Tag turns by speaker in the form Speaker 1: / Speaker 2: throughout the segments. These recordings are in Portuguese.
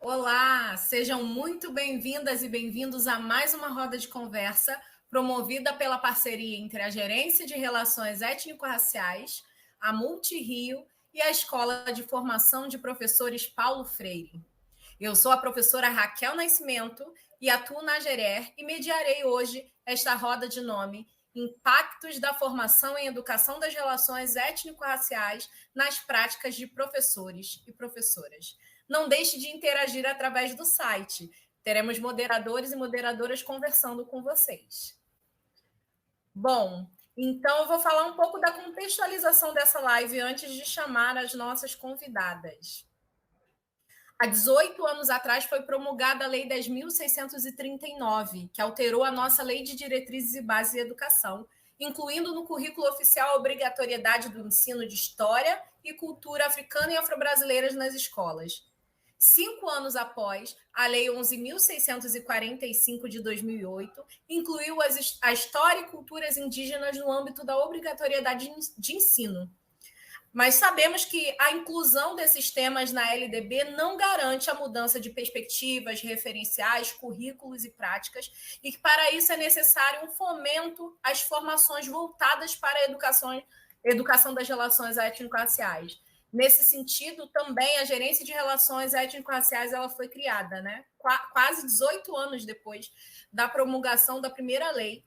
Speaker 1: Olá, sejam muito bem-vindas e bem-vindos a mais uma roda de conversa promovida pela parceria entre a Gerência de Relações Étnico-Raciais, a Multirio e a Escola de Formação de Professores Paulo Freire. Eu sou a professora Raquel Nascimento e atuo na Gerer e mediarei hoje esta roda de nome Impactos da Formação em Educação das Relações Étnico-Raciais nas Práticas de Professores e Professoras. Não deixe de interagir através do site. Teremos moderadores e moderadoras conversando com vocês. Bom, então eu vou falar um pouco da contextualização dessa live antes de chamar as nossas convidadas. Há 18 anos atrás foi promulgada a Lei 10.639, que alterou a nossa Lei de Diretrizes e Bases de Educação, incluindo no currículo oficial a obrigatoriedade do ensino de História e Cultura africana e afro-brasileiras nas escolas. 5 anos após, a Lei 11.645 de 2008 incluiu a história e culturas indígenas no âmbito da obrigatoriedade de ensino. Mas sabemos que a inclusão desses temas na LDB não garante a mudança de perspectivas, referenciais, currículos e práticas, e que para isso é necessário um fomento às formações voltadas para a educação das relações étnico-raciais. Nesse sentido, também a Gerência de Relações Étnico-Raciais ela foi criada, né? Quase 18 anos depois da promulgação da primeira lei,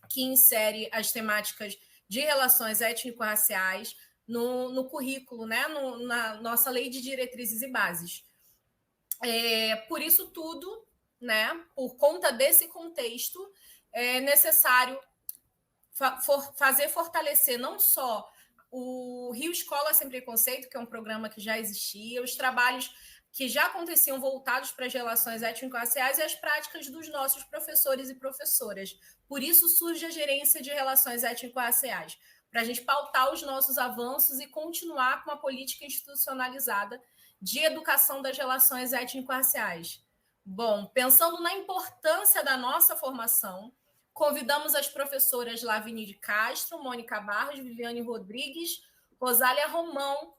Speaker 1: que insere as temáticas de relações étnico-raciais no currículo, né? Na nossa lei de diretrizes e bases. Por isso tudo, né? Por conta desse contexto, é necessário fazer fortalecer não só o Rio Escola Sem Preconceito, que é um programa que já existia, os trabalhos que já aconteciam voltados para as relações étnico-raciais e as práticas dos nossos professores e professoras. Por isso surge a Gerência de Relações Étnico-Raciais, para a gente pautar os nossos avanços e continuar com uma política institucionalizada de educação das relações étnico-raciais. Bom, pensando na importância da nossa formação, convidamos as professoras Lavínia de Castro, Mônica Barros, Viviane Rodrigues, Rosália Romão,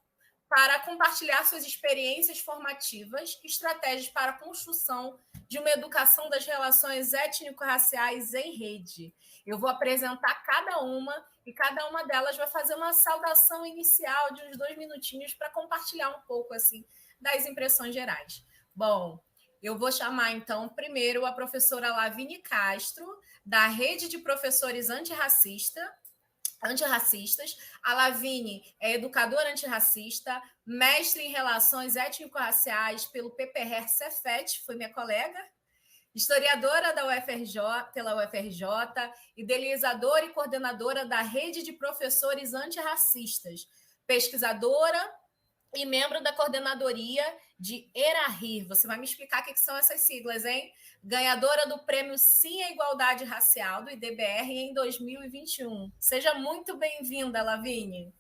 Speaker 1: para compartilhar suas experiências formativas e estratégias para a construção de uma educação das relações étnico-raciais em rede. Eu vou apresentar cada uma e cada uma delas vai fazer uma saudação inicial de uns 2 minutinhos para compartilhar um pouco assim das impressões gerais. Bom, eu vou chamar, então, primeiro a professora Lavínia Castro, da Rede de Professores Antirracistas. A Lavínia é educadora antirracista, mestre em Relações Étnico-Raciais pelo PPR-Cefet, foi minha colega, historiadora da UFRJ, pela UFRJ, idealizadora e coordenadora da Rede de Professores Antirracistas, pesquisadora e membro da coordenadoria de ERARRI. Você vai me explicar o que são essas siglas, hein? Ganhadora do prêmio Sim à Igualdade Racial do IDBR em 2021. Seja muito bem-vinda, Lavínia.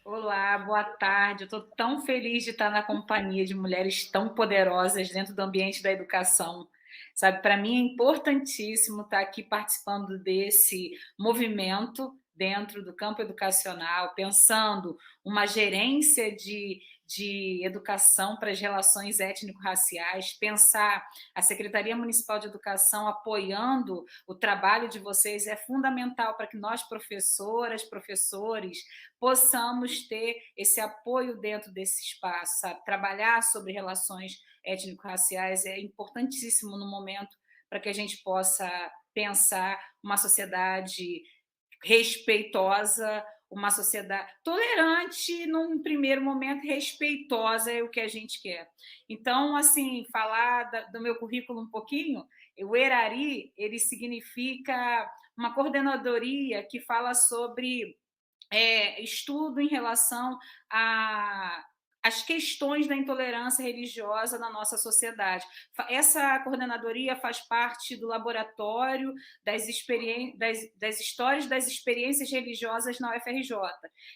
Speaker 2: Olá, boa tarde. Eu estou tão feliz de estar na companhia de mulheres tão poderosas dentro do ambiente da educação. Sabe, para mim é importantíssimo estar aqui participando desse movimento dentro do campo educacional, pensando uma gerência de educação para as relações étnico-raciais, pensar a Secretaria Municipal de Educação apoiando o trabalho de vocês é fundamental para que nós, professoras, professores, possamos ter esse apoio dentro desse espaço, sabe? Trabalhar sobre relações étnico-raciais é importantíssimo no momento para que a gente possa pensar uma sociedade respeitosa, uma sociedade tolerante num primeiro momento, respeitosa é o que a gente quer. Então, assim, falar do meu currículo um pouquinho, o ERARI, ele significa uma coordenadoria que fala sobre estudo em relação às questões da intolerância religiosa na nossa sociedade. Essa coordenadoria faz parte do laboratório das histórias das experiências religiosas na UFRJ.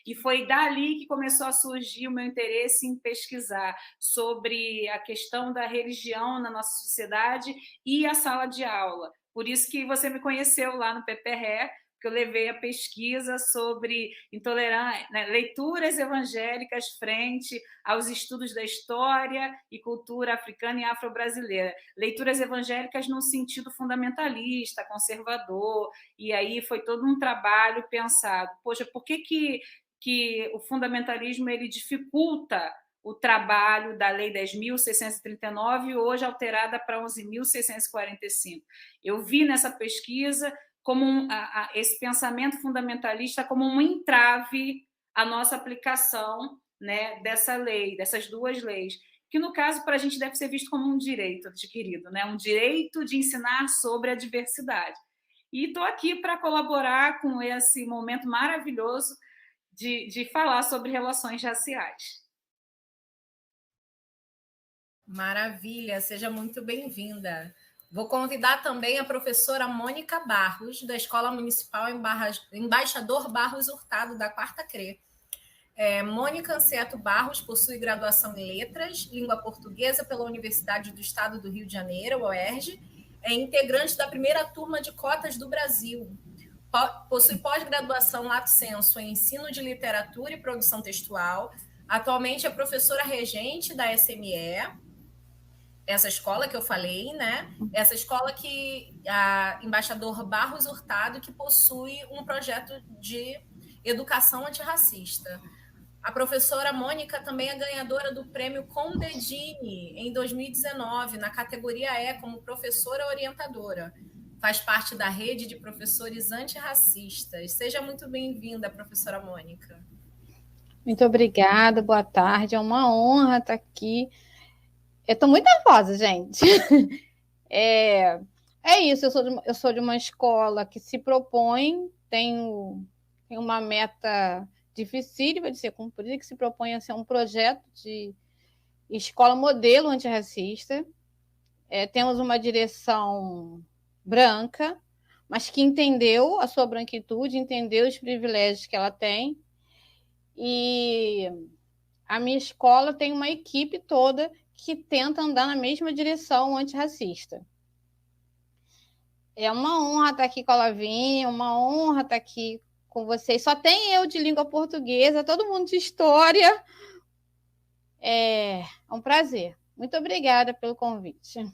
Speaker 2: E foi dali que começou a surgir o meu interesse em pesquisar sobre a questão da religião na nossa sociedade e a sala de aula. Por isso que você me conheceu lá no PPRE, que eu levei a pesquisa sobre intolerância, né, leituras evangélicas frente aos estudos da história e cultura africana e afro-brasileira. Leituras evangélicas num sentido fundamentalista, conservador, e aí foi todo um trabalho pensado. Poxa, por que o fundamentalismo ele dificulta o trabalho da Lei 10.639, hoje alterada para 11.645? Eu vi nessa pesquisa como esse pensamento fundamentalista como um entrave à nossa aplicação, né, dessa lei, dessas duas leis, que no caso para a gente deve ser visto como um direito adquirido, né, um direito de ensinar sobre a diversidade. E estou aqui para colaborar com esse momento maravilhoso de falar sobre relações raciais.
Speaker 1: Maravilha, seja muito bem-vinda. Vou convidar também a professora Mônica Barros, da Escola Municipal Embaixador Barros Hurtado, da Quarta CRE. Mônica Anceto Barros possui graduação em Letras, Língua Portuguesa pela Universidade do Estado do Rio de Janeiro, UERJ, é integrante da primeira turma de cotas do Brasil, possui pós-graduação lato sensu em Ensino de Literatura e Produção Textual, atualmente é professora regente da SME, essa escola que eu falei, né? Essa escola que a embaixador Barros Hurtado, que possui um projeto de educação antirracista. A professora Mônica também é ganhadora do prêmio Condedini em 2019, na categoria E, como professora orientadora. Faz parte da rede de professores antirracistas. Seja muito bem-vinda, professora Mônica.
Speaker 3: Muito obrigada, boa tarde. É uma honra estar aqui. Eu estou muito nervosa, gente. É isso, eu sou de uma escola que se propõe, tem uma meta dificílima de ser cumprida, que se propõe a ser um projeto de escola modelo antirracista. Temos uma direção branca, mas que entendeu a sua branquitude, entendeu os privilégios que ela tem. E a minha escola tem uma equipe toda que tenta andar na mesma direção antirracista. É uma honra estar aqui com a Lavínia, uma honra estar aqui com vocês. Só tem eu de língua portuguesa, todo mundo de história. É um prazer. Muito obrigada pelo convite.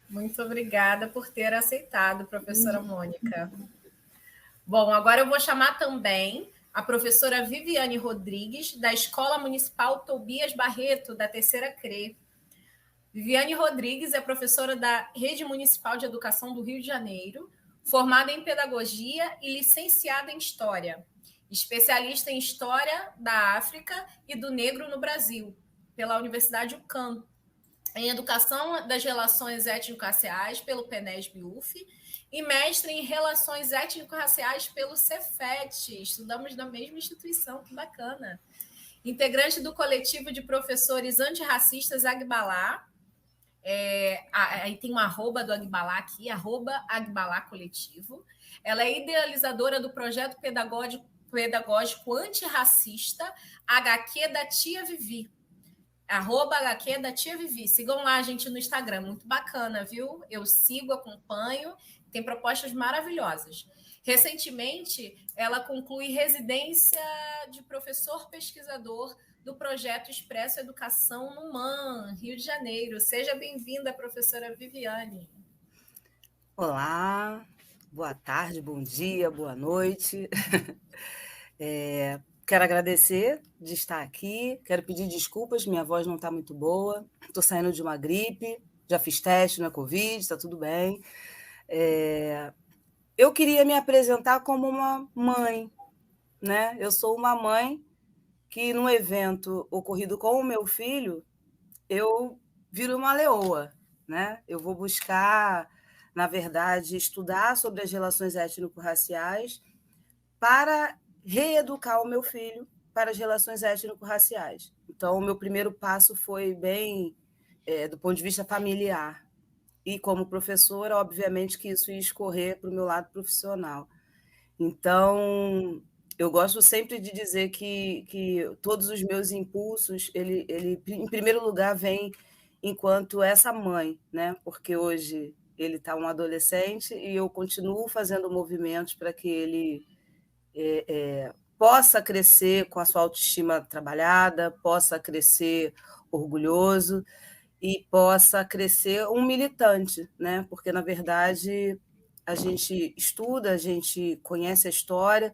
Speaker 1: Muito obrigada por ter aceitado, professora Mônica. Bom, agora eu vou chamar também a professora Viviane Rodrigues, da Escola Municipal Tobias Barreto, da Terceira CRE. Viviane Rodrigues é professora da Rede Municipal de Educação do Rio de Janeiro, formada em Pedagogia e licenciada em História, especialista em História da África e do Negro no Brasil, pela Universidade UCAM, em Educação das Relações Étnico-Raciais, pelo PENESB-UF, e mestre em Relações Étnico-Raciais pelo Cefet. Estudamos na mesma instituição, que bacana. Integrante do coletivo de professores antirracistas Agbalá. Aí tem um arroba do Agbalá aqui, @Agbalá Coletivo. Ela é idealizadora do projeto pedagógico antirracista HQ da Tia Vivi. @HQ da Tia Vivi. Sigam lá, gente, no Instagram. Muito bacana, viu? Eu sigo, acompanho. Tem propostas maravilhosas. Recentemente, ela conclui residência de professor pesquisador do projeto Expresso Educação no MAN, Rio de Janeiro. Seja bem-vinda, professora Viviane.
Speaker 4: Olá, boa tarde, bom dia, boa noite. Quero agradecer de estar aqui, quero pedir desculpas, minha voz não está muito boa, estou saindo de uma gripe, já fiz teste, não é Covid, está tudo bem. Eu queria me apresentar como uma mãe, né? Eu sou uma mãe que, num evento ocorrido com o meu filho, eu viro uma leoa, né? Eu vou buscar, na verdade, estudar sobre as relações étnico-raciais para reeducar o meu filho para as relações étnico-raciais. Então, o meu primeiro passo foi bem do ponto de vista familiar. E, como professora, obviamente que isso ia escorrer para o meu lado profissional. Então, eu gosto sempre de dizer que todos os meus impulsos, ele, em primeiro lugar, vem enquanto essa mãe, né? Porque hoje ele está um adolescente e eu continuo fazendo movimentos para que ele possa crescer com a sua autoestima trabalhada, possa crescer orgulhoso e possa crescer um militante, né? Porque, na verdade, a gente estuda, a gente conhece a história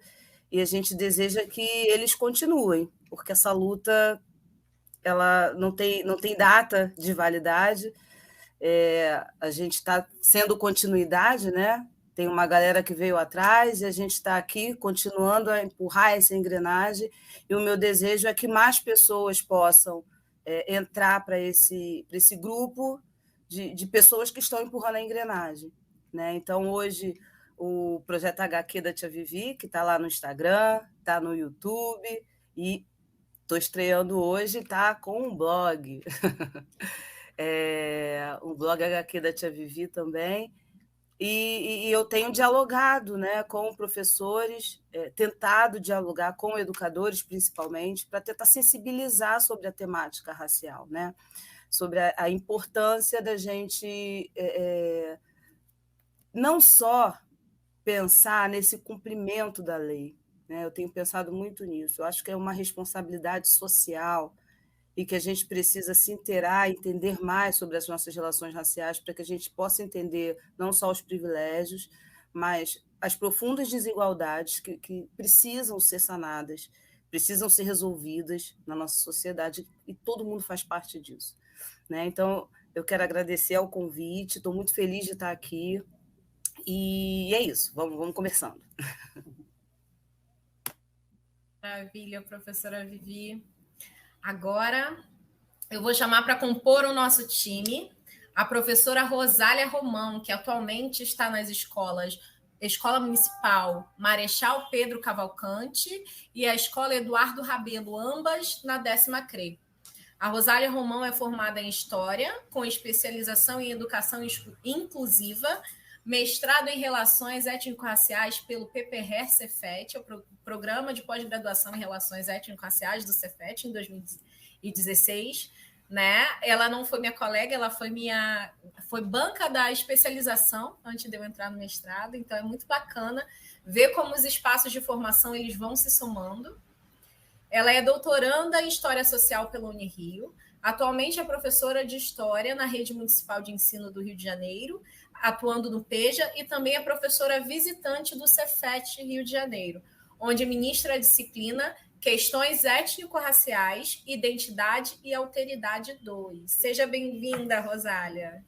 Speaker 4: e a gente deseja que eles continuem, porque essa luta ela não tem data de validade. A gente está sendo continuidade, né? Tem uma galera que veio atrás e a gente está aqui continuando a empurrar essa engrenagem, e o meu desejo é que mais pessoas possam entrar para esse grupo de pessoas que estão empurrando a engrenagem, né? Então, hoje, o Projeto HQ da Tia Vivi, que está lá no Instagram, está no YouTube, e estou estreando hoje, tá, com um blog. Um blog HQ da Tia Vivi também. E eu tenho dialogado, né, com professores, tentado dialogar com educadores, principalmente, para tentar sensibilizar sobre a temática racial, né? Sobre a importância da gente não só pensar nesse cumprimento da lei, né? Eu tenho pensado muito nisso. Eu acho que é uma responsabilidade social e que a gente precisa se inteirar, entender mais sobre as nossas relações raciais, para que a gente possa entender não só os privilégios, mas as profundas desigualdades que precisam ser sanadas, precisam ser resolvidas na nossa sociedade, e todo mundo faz parte disso, né? Então, eu quero agradecer ao convite, estou muito feliz de estar aqui, e é isso, vamos conversando.
Speaker 1: Maravilha, professora Vivi. Agora, eu vou chamar para compor o nosso time a professora Rosália Romão, que atualmente está nas Escola Municipal Marechal Pedro Cavalcante e a Escola Eduardo Rabelo, ambas na 10ª CRE. A Rosália Romão é formada em História, com especialização em Educação Inclusiva, mestrado em Relações Étnico-Raciais pelo PPR-Cefet, o Programa de Pós-Graduação em Relações Étnico-Raciais do Cefet, em 2016. Né? Ela não foi minha colega, ela foi banca da especialização antes de eu entrar no mestrado, então é muito bacana ver como os espaços de formação eles vão se somando. Ela é doutoranda em História Social pela Unirio, atualmente é professora de História na Rede Municipal de Ensino do Rio de Janeiro, atuando no PEJA, e também é professora visitante do Cefet Rio de Janeiro, onde ministra a disciplina Questões Étnico-Raciais, Identidade e Alteridade 2. Seja bem-vinda, Rosália.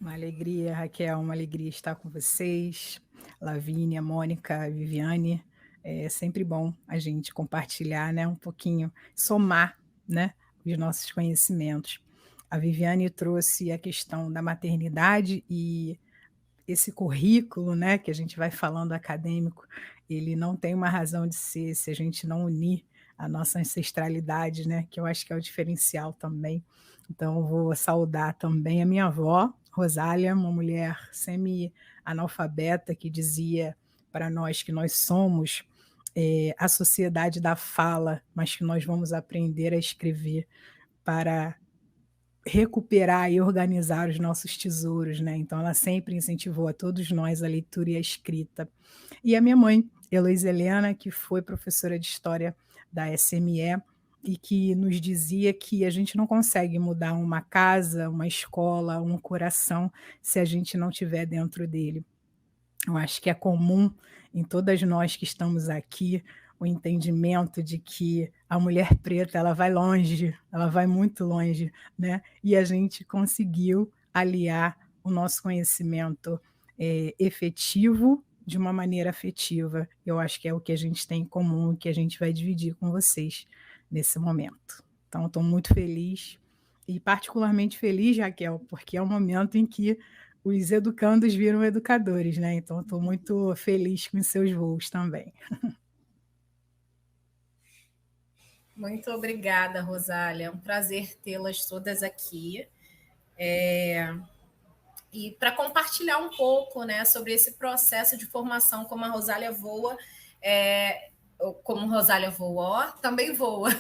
Speaker 5: Uma alegria, Raquel, uma alegria estar com vocês. Lavínia, Mônica, Viviane, é sempre bom a gente compartilhar, né, um pouquinho, somar, né, os nossos conhecimentos. A Viviane trouxe a questão da maternidade e esse currículo, né, que a gente vai falando acadêmico, ele não tem uma razão de ser se a gente não unir a nossa ancestralidade, né, que eu acho que é o diferencial também. Então, eu vou saudar também a minha avó, Rosália, uma mulher semi-analfabeta que dizia para nós que nós somos a sociedade da fala, mas que nós vamos aprender a escrever para recuperar e organizar os nossos tesouros, né? Então, ela sempre incentivou a todos nós a leitura e a escrita. E a minha mãe, Heloísa Helena, que foi professora de História da SME, e que nos dizia que a gente não consegue mudar uma casa, uma escola, um coração, se a gente não estiver dentro dele. Eu acho que é comum em todas nós que estamos aqui o entendimento de que a mulher preta ela vai longe, ela vai muito longe, né? E a gente conseguiu aliar o nosso conhecimento efetivo de uma maneira afetiva. Eu acho que é o que a gente tem em comum, que a gente vai dividir com vocês nesse momento. Então, estou muito feliz, e particularmente feliz, Raquel, porque é um momento em que os educandos viram educadores, né? Então, estou muito feliz com os seus voos também.
Speaker 1: Muito obrigada, Rosália. É um prazer tê-las todas aqui. E para compartilhar um pouco, né, sobre esse processo de formação, como a Rosália voa, como Rosália voou, também voa.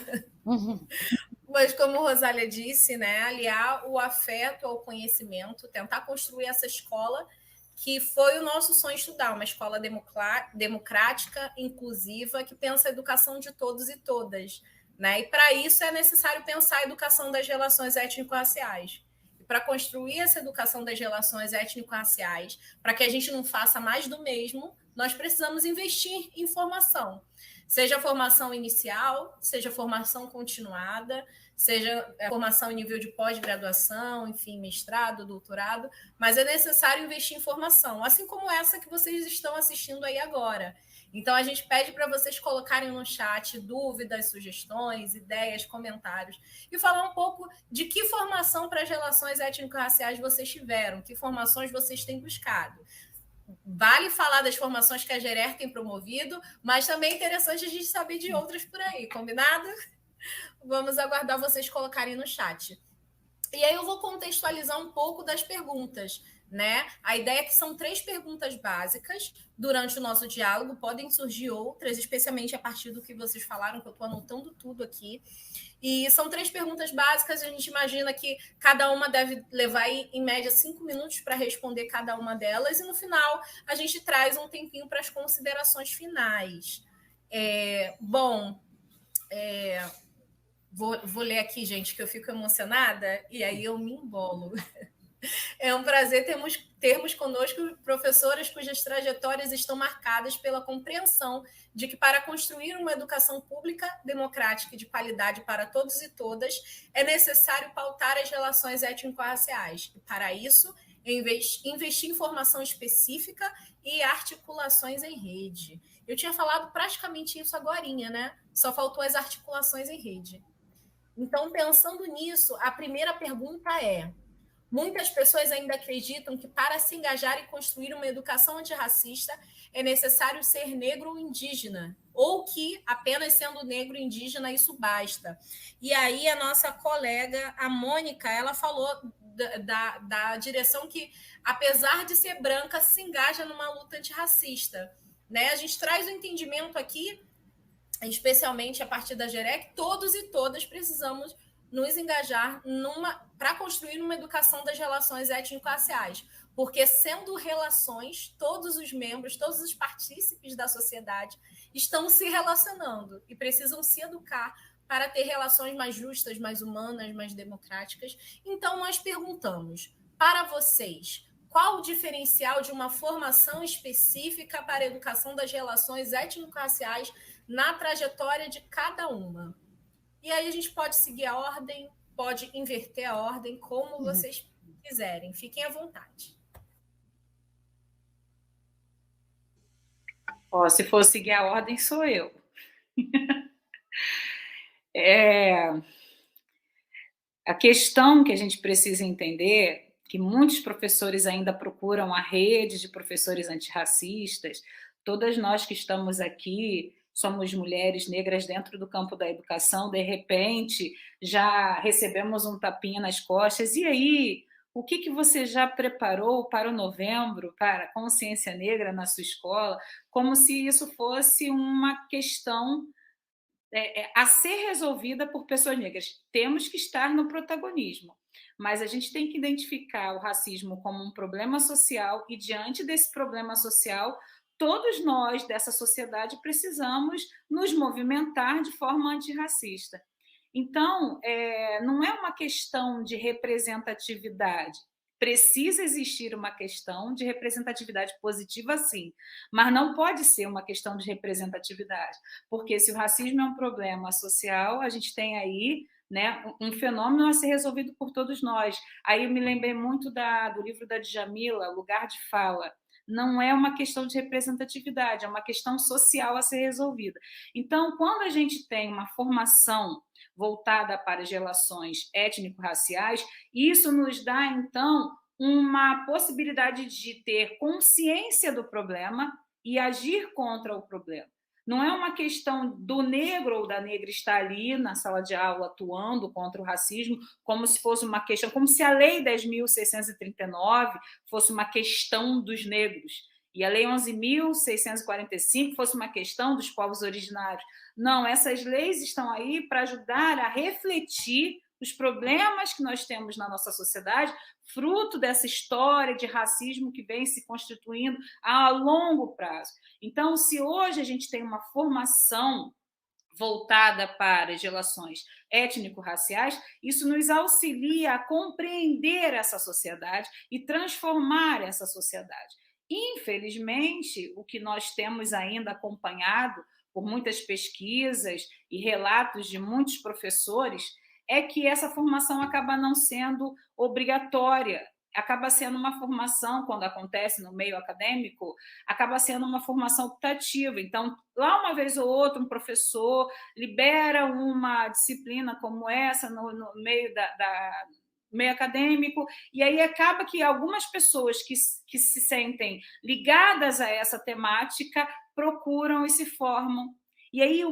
Speaker 1: Mas como Rosália disse, né, aliar o afeto ao conhecimento, tentar construir essa escola que foi o nosso sonho estudar, uma escola democrática, inclusiva, que pensa a educação de todos e todas. Né? E para isso é necessário pensar a educação das relações étnico-raciais. E para construir essa educação das relações étnico-raciais, para que a gente não faça mais do mesmo, nós precisamos investir em formação. Seja formação inicial, seja formação continuada, seja formação em nível de pós-graduação, enfim, mestrado, doutorado, mas é necessário investir em formação, assim como essa que vocês estão assistindo aí agora. Então, a gente pede para vocês colocarem no chat dúvidas, sugestões, ideias, comentários, e falar um pouco de que formação para as relações étnico-raciais vocês tiveram, que formações vocês têm buscado. Vale falar das formações que a Gerer tem promovido, mas também é interessante a gente saber de outras por aí, combinado? Vamos aguardar vocês colocarem no chat. E aí eu vou contextualizar um pouco das perguntas, né? A ideia é que são 3 perguntas básicas durante o nosso diálogo, podem surgir outras, especialmente a partir do que vocês falaram, que eu estou anotando tudo aqui. E são 3 perguntas básicas, a gente imagina que cada uma deve levar, em média, 5 minutos para responder cada uma delas, e no final a gente traz um tempinho para as considerações finais. Vou ler aqui, gente, que eu fico emocionada, e aí eu me embolo. É um prazer termos conosco professoras cujas trajetórias estão marcadas pela compreensão de que, para construir uma educação pública, democrática e de qualidade para todos e todas, é necessário pautar as relações étnico-raciais. E, para isso, investir em formação específica e articulações em rede. Eu tinha falado praticamente isso agorinha, né? Só faltou as articulações em rede. Então, pensando nisso, a primeira pergunta é: muitas pessoas ainda acreditam que, para se engajar e construir uma educação antirracista, é necessário ser negro ou indígena, ou que, apenas sendo negro e indígena, isso basta. E aí a nossa colega, a Mônica, ela falou da direção que, apesar de ser branca, se engaja numa luta antirracista. Né? A gente traz o entendimento aqui, especialmente a partir da GEREC, todos e todas precisamos nos engajar para construir uma educação das relações étnico-raciais, porque, sendo relações, todos os membros, todos os partícipes da sociedade estão se relacionando e precisam se educar para ter relações mais justas, mais humanas, mais democráticas. Então, nós perguntamos, para vocês, qual o diferencial de uma formação específica para a educação das relações étnico-raciais na trajetória de cada uma? E aí a gente pode seguir a ordem, pode inverter a ordem, como vocês quiserem. Fiquem à vontade.
Speaker 2: Se for seguir a ordem, sou eu. A questão que a gente precisa entender, que muitos professores ainda procuram a rede de professores antirracistas, todas nós que estamos aqui somos mulheres negras dentro do campo da educação, de repente já recebemos um tapinha nas costas. E aí, o que você já preparou para o novembro, para a consciência negra na sua escola? Como se isso fosse uma questão a ser resolvida por pessoas negras. Temos que estar no protagonismo, mas a gente tem que identificar o racismo como um problema social, e diante desse problema social, todos nós dessa sociedade precisamos nos movimentar de forma antirracista. Então, não é uma questão de representatividade. Precisa existir uma questão de representatividade positiva, sim, mas não pode ser uma questão de representatividade, porque se o racismo é um problema social, a gente tem aí, né, um fenômeno a ser resolvido por todos nós. Aí eu me lembrei muito do livro da Djamila, Lugar de Fala. Não é uma questão de representatividade, é uma questão social a ser resolvida. Então, quando a gente tem uma formação voltada para as relações étnico-raciais, isso nos dá, então, uma possibilidade de ter consciência do problema e agir contra o problema. Não é uma questão do negro ou da negra estar ali na sala de aula atuando contra o racismo, como se fosse uma questão, como se a Lei 10.639 fosse uma questão dos negros. e a Lei 11.645 fosse uma questão dos povos originários. Não, essas leis estão aí para ajudar a refletir os problemas que nós temos na nossa sociedade, fruto dessa história de racismo que vem se constituindo a longo prazo. Então, se hoje a gente tem uma formação voltada para as relações étnico-raciais, isso nos auxilia a compreender essa sociedade e transformar essa sociedade. Infelizmente, o que nós temos ainda acompanhado por muitas pesquisas e relatos de muitos professores é que essa formação acaba não sendo obrigatória, acaba sendo uma formação, quando acontece no meio acadêmico, acaba sendo uma formação optativa. Então, lá uma vez ou outra, um professor libera uma disciplina como essa no meio meio acadêmico, e aí acaba que algumas pessoas que se sentem ligadas a essa temática procuram e se formam. E aí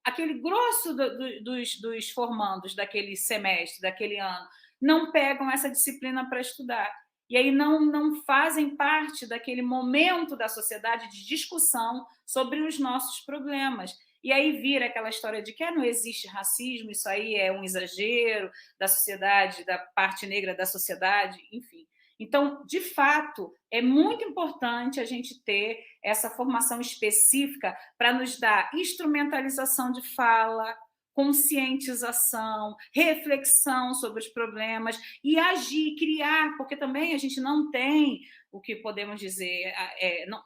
Speaker 2: aquele grosso dos formandos daquele semestre, daquele ano, não pegam essa disciplina para estudar. E aí não fazem parte daquele momento da sociedade de discussão sobre os nossos problemas. E aí vira aquela história de que não existe racismo, isso aí é um exagero da sociedade, da parte negra da sociedade, enfim. Então, de fato, é muito importante a gente ter essa formação específica para nos dar instrumentalização de fala, conscientização, reflexão sobre os problemas e agir, criar, porque também a gente não tem o que podemos dizer,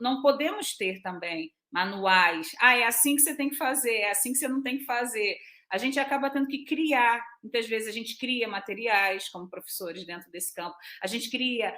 Speaker 2: não podemos ter também manuais. É assim que você tem que fazer, é assim que você não tem que fazer. A gente acaba tendo que criar, muitas vezes a gente cria materiais como professores dentro desse campo, a gente cria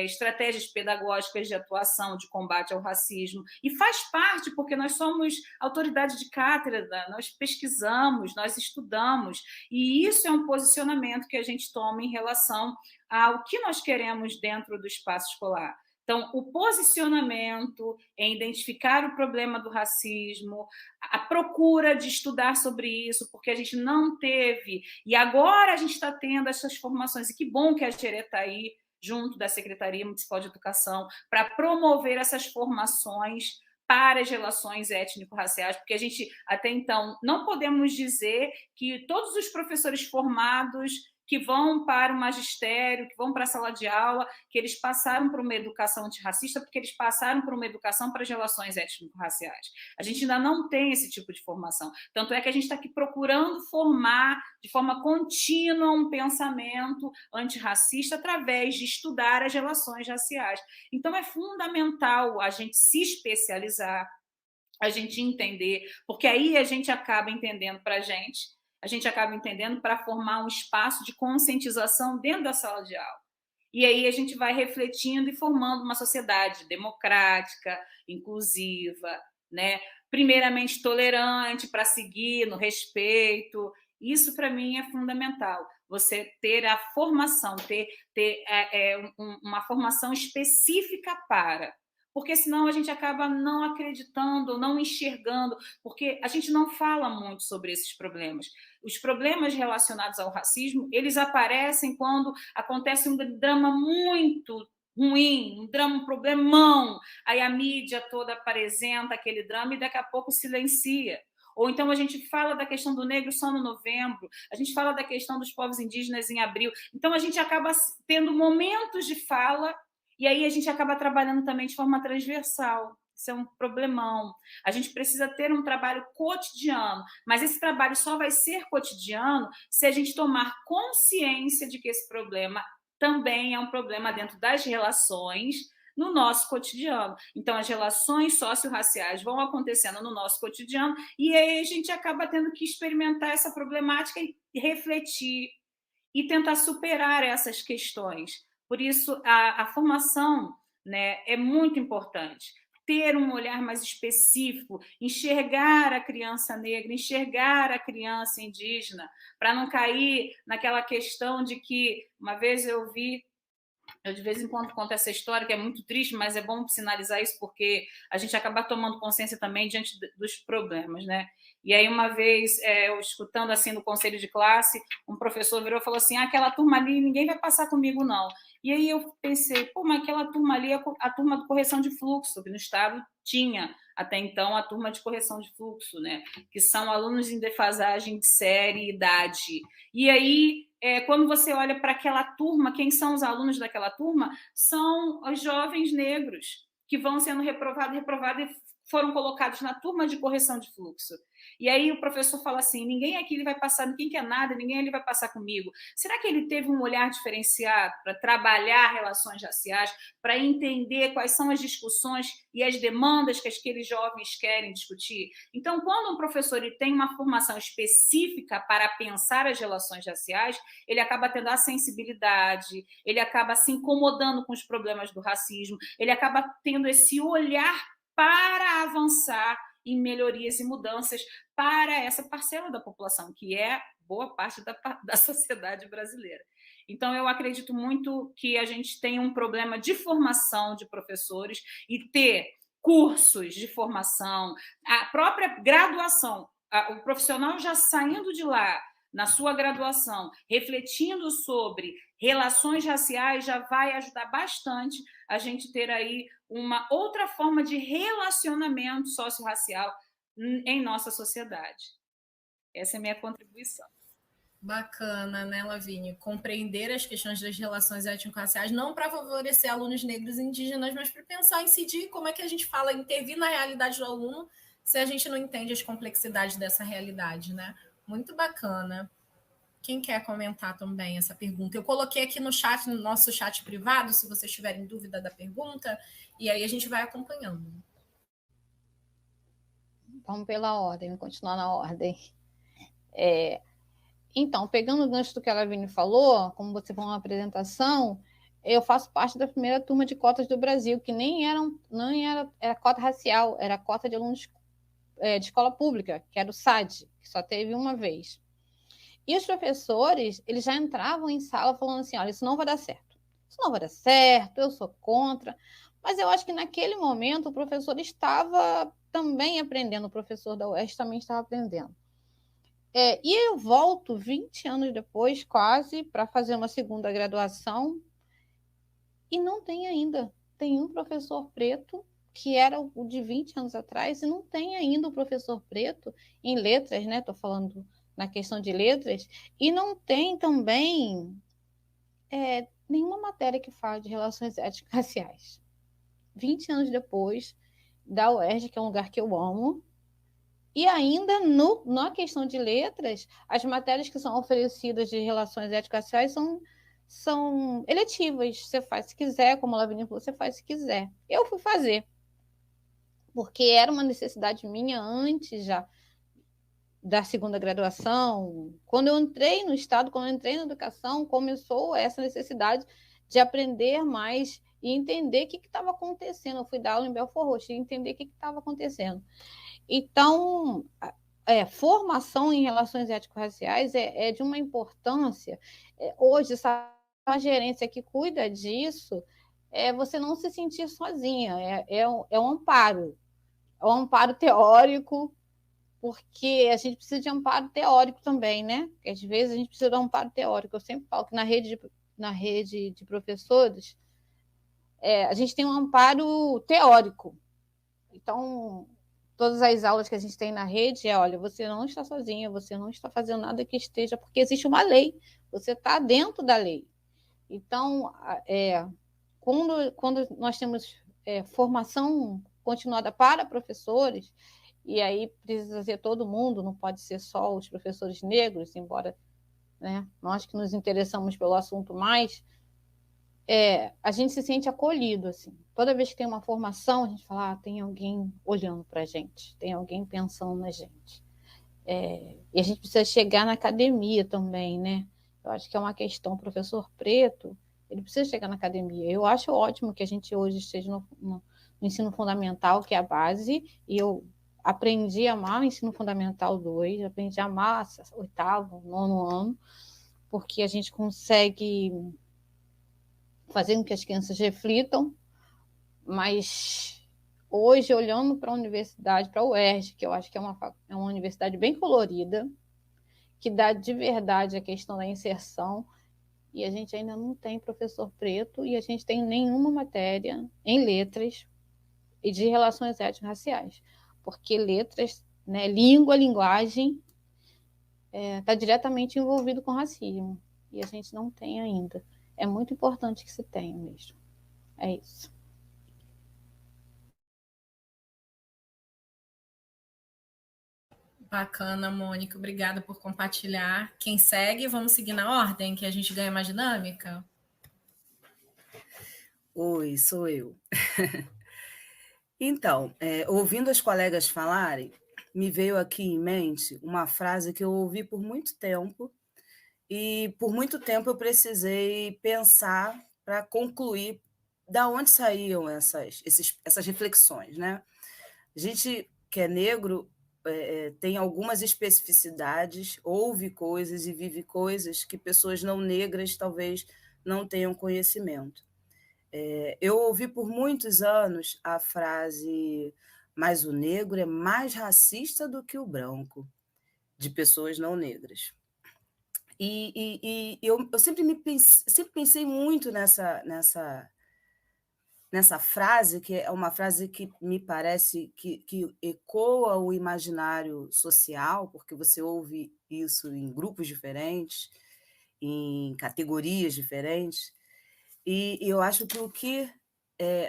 Speaker 2: estratégias pedagógicas de atuação, de combate ao racismo, e faz parte, porque nós somos autoridade de cátedra, nós pesquisamos, nós estudamos, e isso é um posicionamento que a gente toma em relação ao que nós queremos dentro do espaço escolar. Então, o posicionamento em identificar o problema do racismo, a procura de estudar sobre isso, porque a gente não teve, e agora a gente está tendo essas formações, e que bom que a Gerê está aí, junto da Secretaria Municipal de Educação, para promover essas formações para as relações étnico-raciais, porque a gente, até então, não podemos dizer que todos os professores formados que vão para o magistério, que vão para a sala de aula, que eles passaram por uma educação antirracista, porque eles passaram por uma educação para as relações étnico-raciais. A gente ainda não tem esse tipo de formação. Tanto é que a gente está aqui procurando formar de forma contínua um pensamento antirracista através de estudar as relações raciais. Então, é fundamental a gente se especializar, a gente entender, porque aí a gente acaba entendendo para a gente acaba entendendo para formar um espaço de conscientização dentro da sala de aula. E aí a gente vai refletindo e formando uma sociedade democrática, inclusiva, né? Primeiramente tolerante, para seguir no respeito. Isso, para mim, é fundamental. Você ter a formação, ter uma formação específica para... Porque senão a gente acaba não acreditando, não enxergando, porque a gente não fala muito sobre esses problemas. Os problemas relacionados ao racismo, eles aparecem quando acontece um drama muito ruim, um problemão, aí a mídia toda apresenta aquele drama e daqui a pouco silencia. Ou então a gente fala da questão do negro só no novembro, a gente fala da questão dos povos indígenas em abril. Então a gente acaba tendo momentos de fala e aí a gente acaba trabalhando também de forma transversal. Isso é um problemão. A gente precisa ter um trabalho cotidiano, mas esse trabalho só vai ser cotidiano se a gente tomar consciência de que esse problema também é um problema dentro das relações no nosso cotidiano. Então, as relações socio-raciais vão acontecendo no nosso cotidiano e aí a gente acaba tendo que experimentar essa problemática e refletir e tentar superar essas questões. Por isso, a formação, né, é muito importante. Ter um olhar mais específico, enxergar a criança negra, enxergar a criança indígena, para não cair naquela questão de que, uma vez eu vi Eu, de vez em quando, conto essa história, que é muito triste, mas é bom sinalizar isso, porque a gente acaba tomando consciência também diante dos problemas, né? E aí, uma vez, eu escutando, assim, no conselho de classe, um professor virou e falou assim, aquela turma ali, ninguém vai passar comigo, não. E aí eu pensei, pô, mas aquela turma ali é a turma de correção de fluxo, que no Estado tinha, até então, a turma de correção de fluxo, né? Que são alunos em defasagem de série e idade. E aí, quando você olha para aquela turma, quem são os alunos daquela turma? São os jovens negros que vão sendo reprovados e foram colocados na turma de correção de fluxo. E aí o professor fala assim, ninguém aqui vai passar, ninguém quer nada, ninguém ali vai passar comigo. Será que ele teve um olhar diferenciado para trabalhar relações raciais, para entender quais são as discussões e as demandas que aqueles jovens querem discutir? Então, quando um professor ele tem uma formação específica para pensar as relações raciais, ele acaba tendo a sensibilidade, ele acaba se incomodando com os problemas do racismo, ele acaba tendo esse olhar para avançar em melhorias e mudanças para essa parcela da população, que é boa parte da sociedade brasileira. Então, eu acredito muito que a gente tem um problema de formação de professores e ter cursos de formação, a própria graduação, o profissional já saindo de lá, na sua graduação, refletindo sobre relações raciais, já vai ajudar bastante a gente ter aí uma outra forma de relacionamento socio-racial em nossa sociedade. Essa é a minha contribuição.
Speaker 1: Bacana, né, Lavínia? Compreender as questões das relações étnico-raciais, não para favorecer alunos negros e indígenas, mas para pensar, incidir como é que a gente fala, intervir na realidade do aluno, se a gente não entende as complexidades dessa realidade, né? Muito bacana. Quem quer comentar também essa pergunta? Eu coloquei aqui no chat, no nosso chat privado, se vocês tiverem dúvida da pergunta, e aí a gente vai acompanhando.
Speaker 3: Vamos pela ordem, vamos continuar na ordem. Então, pegando o gancho do que a Lavínia falou, como você falou na apresentação, eu faço parte da primeira turma de cotas do Brasil, que não era cota racial, era cota de alunos de escola pública, que era o SAD, que só teve uma vez. E os professores, eles já entravam em sala falando assim, olha, isso não vai dar certo. Isso não vai dar certo, eu sou contra. Mas eu acho que naquele momento o professor estava também aprendendo, o professor da UERJ também estava aprendendo. E eu volto 20 anos depois, quase, para fazer uma segunda graduação, e não tem ainda. Tem um professor preto, que era o de 20 anos atrás, e não tem ainda o professor preto em letras, né? Estou falando na questão de letras, e não tem também nenhuma matéria que fala de relações étnico-raciais. 20 anos depois, da UERJ, que é um lugar que eu amo, e ainda na questão de letras, as matérias que são oferecidas de relações étnico-raciais são eletivas. Você faz se quiser, como a Lavínia falou, você faz se quiser. Eu fui fazer, porque era uma necessidade minha antes já da segunda graduação. Quando eu entrei no Estado, quando eu entrei na educação, começou essa necessidade de aprender mais e entender o que estava acontecendo. Eu fui dar aula em Belfort Roxo e entender o que estava acontecendo. Então, formação em relações étnico-raciais é de uma importância. Hoje, a gerência que cuida disso, você não se sentir sozinha, é um amparo. É um amparo teórico, porque a gente precisa de amparo teórico também, né? Porque às vezes a gente precisa de um amparo teórico. Eu sempre falo que na rede de professores, a gente tem um amparo teórico. Então, todas as aulas que a gente tem na rede olha, você não está sozinha, você não está fazendo nada que esteja, porque existe uma lei, você está dentro da lei. Então, quando nós temos formação continuada para professores, e aí precisa ser todo mundo, não pode ser só os professores negros, embora, né, nós que nos interessamos pelo assunto mais, a gente se sente acolhido, assim. Toda vez que tem uma formação, a gente fala, tem alguém olhando para a gente, tem alguém pensando na gente. E a gente precisa chegar na academia também, né? Eu acho que é uma questão, o professor preto, ele precisa chegar na academia. Eu acho ótimo que a gente hoje esteja no ensino fundamental, que é a base, e eu aprendi a amar o ensino fundamental 2, aprendi a amar o 8º, 9º ano, porque a gente consegue fazer com que as crianças reflitam, mas hoje, olhando para a universidade, para a UERJ, que eu acho que é uma universidade bem colorida, que dá de verdade a questão da inserção, e a gente ainda não tem professor preto, e a gente tem nenhuma matéria em letras e de relações étnico-raciais, porque letras, né, língua, linguagem, está diretamente envolvido com racismo, e a gente não tem ainda. É muito importante que se tenha mesmo. É isso.
Speaker 1: Bacana, Mônica. Obrigada por compartilhar. Quem segue, vamos seguir na ordem, que a gente ganha mais dinâmica?
Speaker 4: Oi, sou eu. Então, ouvindo as colegas falarem, me veio aqui em mente uma frase que eu ouvi por muito tempo, e por muito tempo eu precisei pensar para concluir da onde saíam essas reflexões, né? A gente que é negro tem algumas especificidades, ouve coisas e vive coisas que pessoas não negras talvez não tenham conhecimento. Eu ouvi por muitos anos a frase: mas o negro é mais racista do que o branco, de pessoas não negras. E eu sempre pensei muito nessa frase, que é uma frase que me parece que ecoa o imaginário social, porque você ouve isso em grupos diferentes, em categorias diferentes, e eu acho que o que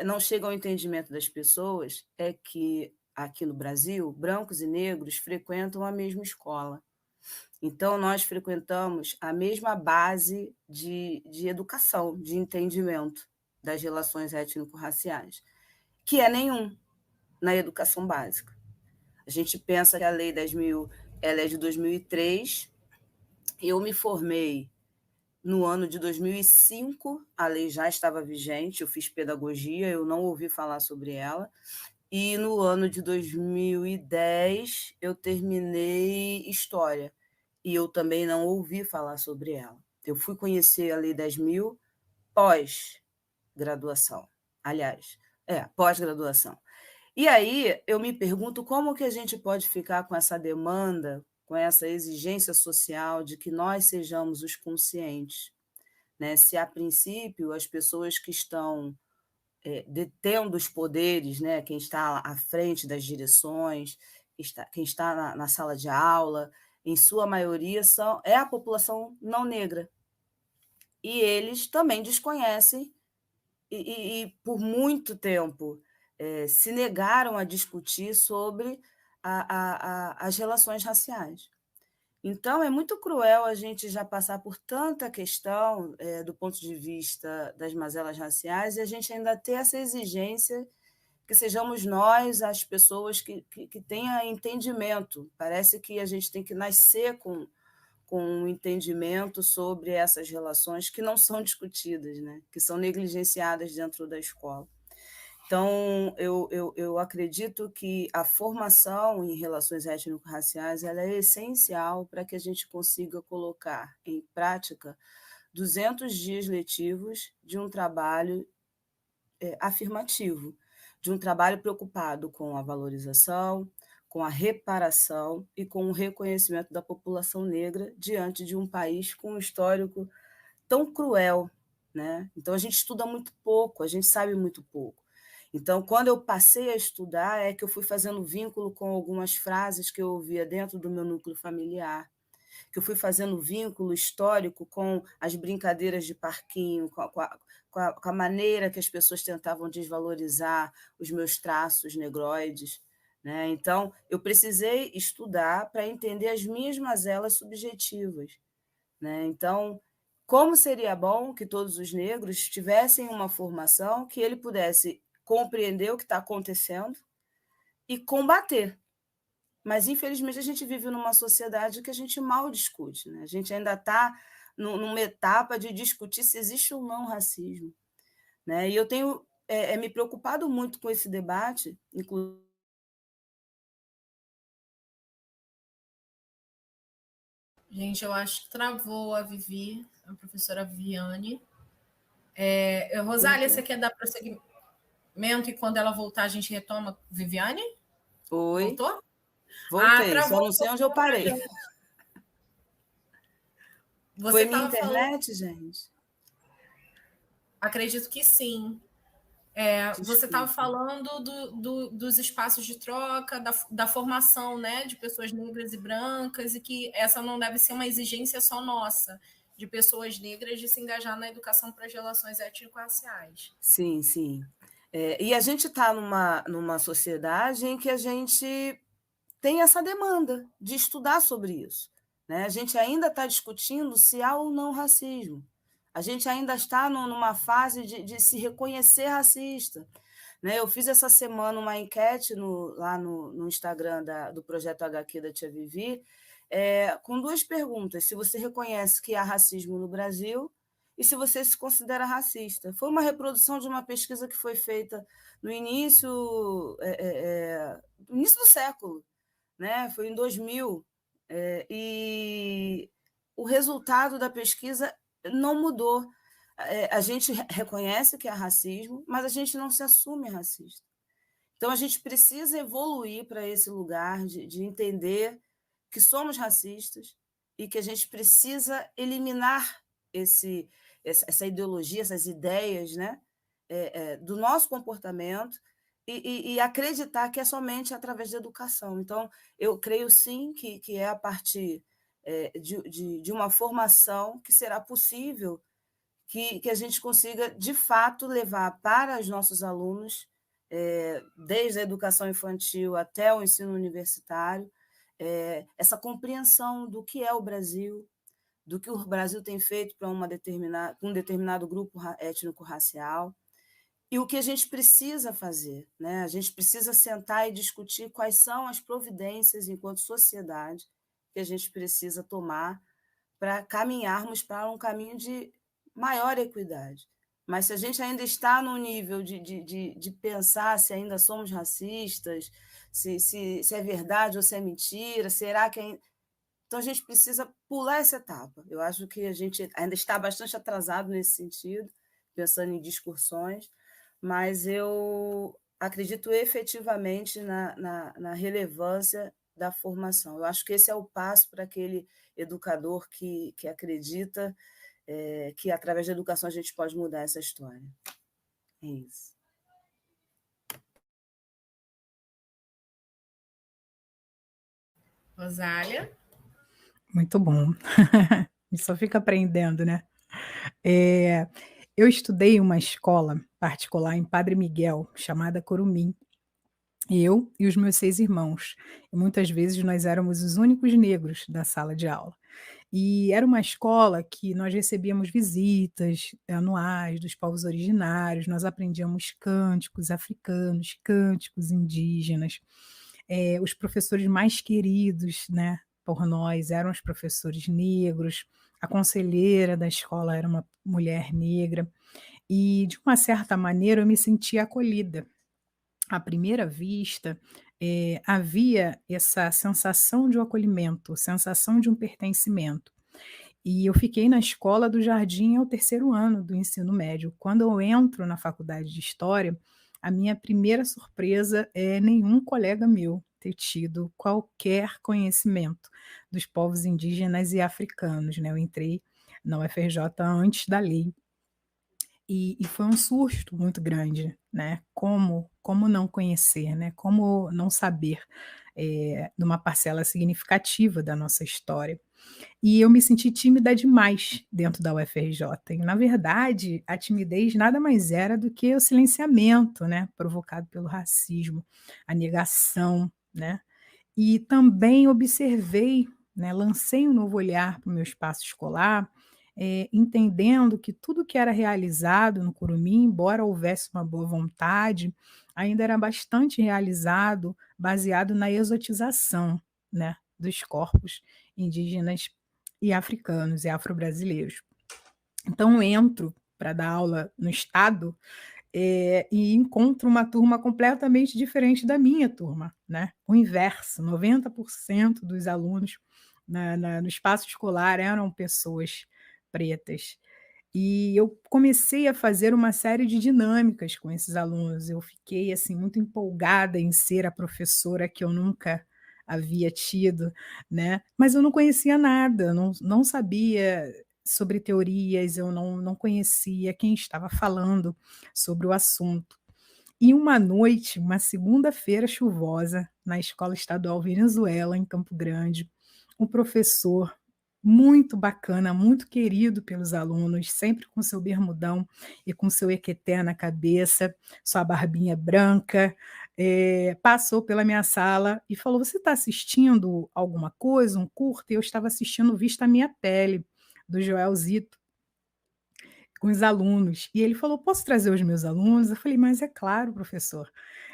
Speaker 4: não chega ao entendimento das pessoas é que, aqui no Brasil, brancos e negros frequentam a mesma escola. Então, nós frequentamos a mesma base de educação, de entendimento das relações étnico-raciais, que é nenhum na educação básica. A gente pensa que a Lei 10.000 ela é de 2003, eu me formei no ano de 2005, a lei já estava vigente, eu fiz pedagogia, eu não ouvi falar sobre ela, e no ano de 2010 eu terminei história, e eu também não ouvi falar sobre ela. Eu fui conhecer a Lei 10.000 pós-graduação, aliás, pós-graduação. E aí eu me pergunto como que a gente pode ficar com essa demanda, com essa exigência social de que nós sejamos os conscientes, né? Se, a princípio, as pessoas que estão detendo os poderes, né? Quem está à frente das direções, quem está na sala de aula, em sua maioria, é a população não negra. E eles também desconhecem e por muito tempo, se negaram a discutir sobre as relações raciais. Então, é muito cruel a gente já passar por tanta questão do ponto de vista das mazelas raciais e a gente ainda ter essa exigência que sejamos nós as pessoas que tenham entendimento. Parece que a gente tem que nascer com um entendimento sobre essas relações que não são discutidas, né? Que são negligenciadas dentro da escola. Então, eu acredito que a formação em relações étnico-raciais ela é essencial para que a gente consiga colocar em prática 200 dias letivos de um trabalho afirmativo, de um trabalho preocupado com a valorização, com a reparação e com o reconhecimento da população negra diante de um país com um histórico tão cruel, né? Então, a gente estuda muito pouco, a gente sabe muito pouco. Então, quando eu passei a estudar, é que eu fui fazendo vínculo com algumas frases que eu ouvia dentro do meu núcleo familiar, que eu fui fazendo vínculo histórico com as brincadeiras de parquinho, com a maneira que as pessoas tentavam desvalorizar os meus traços negroides, né? Então, eu precisei estudar para entender as minhas mazelas subjetivas, né? Então, como seria bom que todos os negros tivessem uma formação que ele pudesse compreender o que está acontecendo e combater. Mas, infelizmente, a gente vive numa sociedade que a gente mal discute, né? A gente ainda está numa etapa de discutir se existe ou não racismo, né? E eu tenho me preocupado muito com esse debate, inclusive.
Speaker 1: Gente, eu acho que travou a Vivi, a professora Viviane. Rosália, você quer dar prosseguimento e quando ela voltar a gente retoma? Viviane?
Speaker 4: Oi.
Speaker 1: Voltou?
Speaker 4: Voltei, só não sei onde eu parei. Foi minha internet, gente?
Speaker 1: Acredito que sim. Você estava falando dos espaços de troca, da formação, né, de pessoas negras e brancas, e que essa não deve ser uma exigência só nossa, de pessoas negras de se engajar na educação para as relações étnico-raciais.
Speaker 4: Sim, sim. E a gente está numa sociedade em que a gente tem essa demanda de estudar sobre isso, né? A gente ainda está discutindo se há ou não racismo. A gente ainda está numa fase de se reconhecer racista, né? Eu fiz essa semana uma enquete lá no Instagram do Projeto HQ da Tia Vivi, com 2 perguntas: se você reconhece que há racismo no Brasil e se você se considera racista. Foi uma reprodução de uma pesquisa que foi feita no início do século, né? Foi em 2000, e o resultado da pesquisa não mudou. A gente reconhece que há racismo, mas a gente não se assume racista. Então, a gente precisa evoluir para esse lugar de entender que somos racistas e que a gente precisa eliminar essa ideologia, essas ideias, né, do nosso comportamento e acreditar que é somente através da educação. Então, eu creio sim que é a partir de uma formação que será possível que a gente consiga, de fato, levar para os nossos alunos, desde a educação infantil até o ensino universitário, essa compreensão do que é o Brasil, do que o Brasil tem feito para um determinado grupo étnico-racial, e o que a gente precisa fazer, né? A gente precisa sentar e discutir quais são as providências, enquanto sociedade, que a gente precisa tomar para caminharmos para um caminho de maior equidade. Mas se a gente ainda está no nível de pensar se ainda somos racistas, se é verdade ou se é mentira, será que Então, a gente precisa pular essa etapa. Eu acho que a gente ainda está bastante atrasado nesse sentido, pensando em discussões, mas eu acredito efetivamente na relevância da formação. Eu acho que esse é o passo para aquele educador que acredita que, através da educação, a gente pode mudar essa história. É isso.
Speaker 1: Rosália?
Speaker 5: Muito bom. A gente só fica aprendendo, né? Eu estudei em uma escola particular em Padre Miguel, chamada Curumim. Eu e os meus 6 irmãos. E muitas vezes nós éramos os únicos negros da sala de aula. E era uma escola que nós recebíamos visitas anuais dos povos originários, nós aprendíamos cânticos africanos, cânticos indígenas. Os professores mais queridos, né, por nós eram os professores negros, a conselheira da escola era uma mulher negra, e de uma certa maneira eu me sentia acolhida. À primeira vista, havia essa sensação de um acolhimento, sensação de um pertencimento. E eu fiquei na escola do jardim ao 3º ano do ensino médio. Quando eu entro na faculdade de História, a minha primeira surpresa é nenhum colega meu ter tido qualquer conhecimento dos povos indígenas e africanos, né. Eu entrei na UFRJ antes da lei. E foi um susto muito grande, né, como não conhecer, né, como não saber, de uma parcela significativa da nossa história. E eu me senti tímida demais dentro da UFRJ. E, na verdade, a timidez nada mais era do que o silenciamento, né, provocado pelo racismo, a negação, né. E também observei, né, lancei um novo olhar para o meu espaço escolar, entendendo que tudo que era realizado no Curumim, embora houvesse uma boa vontade, ainda era bastante realizado baseado na exotização, né, dos corpos indígenas e africanos e afro-brasileiros. Então entro para dar aula no estado, e encontro uma turma completamente diferente da minha turma, né, o inverso, 90% dos alunos no espaço escolar eram pessoas pretas. E eu comecei a fazer uma série de dinâmicas com esses alunos. Eu fiquei assim muito empolgada em ser a professora que eu nunca havia tido, né? Mas eu não conhecia nada, não sabia sobre teorias, eu não conhecia quem estava falando sobre o assunto. E uma noite, uma segunda-feira chuvosa, na Escola Estadual Venezuela, em Campo Grande, um professor muito bacana, muito querido pelos alunos, sempre com seu bermudão e com seu equeté na cabeça, sua barbinha branca, passou pela minha sala e falou: "Você está assistindo alguma coisa, um curta?" E eu estava assistindo Vista a Minha Pele, do Joel Zito, com os alunos. E ele falou: "Posso trazer os meus alunos?" Eu falei: "Mas é claro, professor."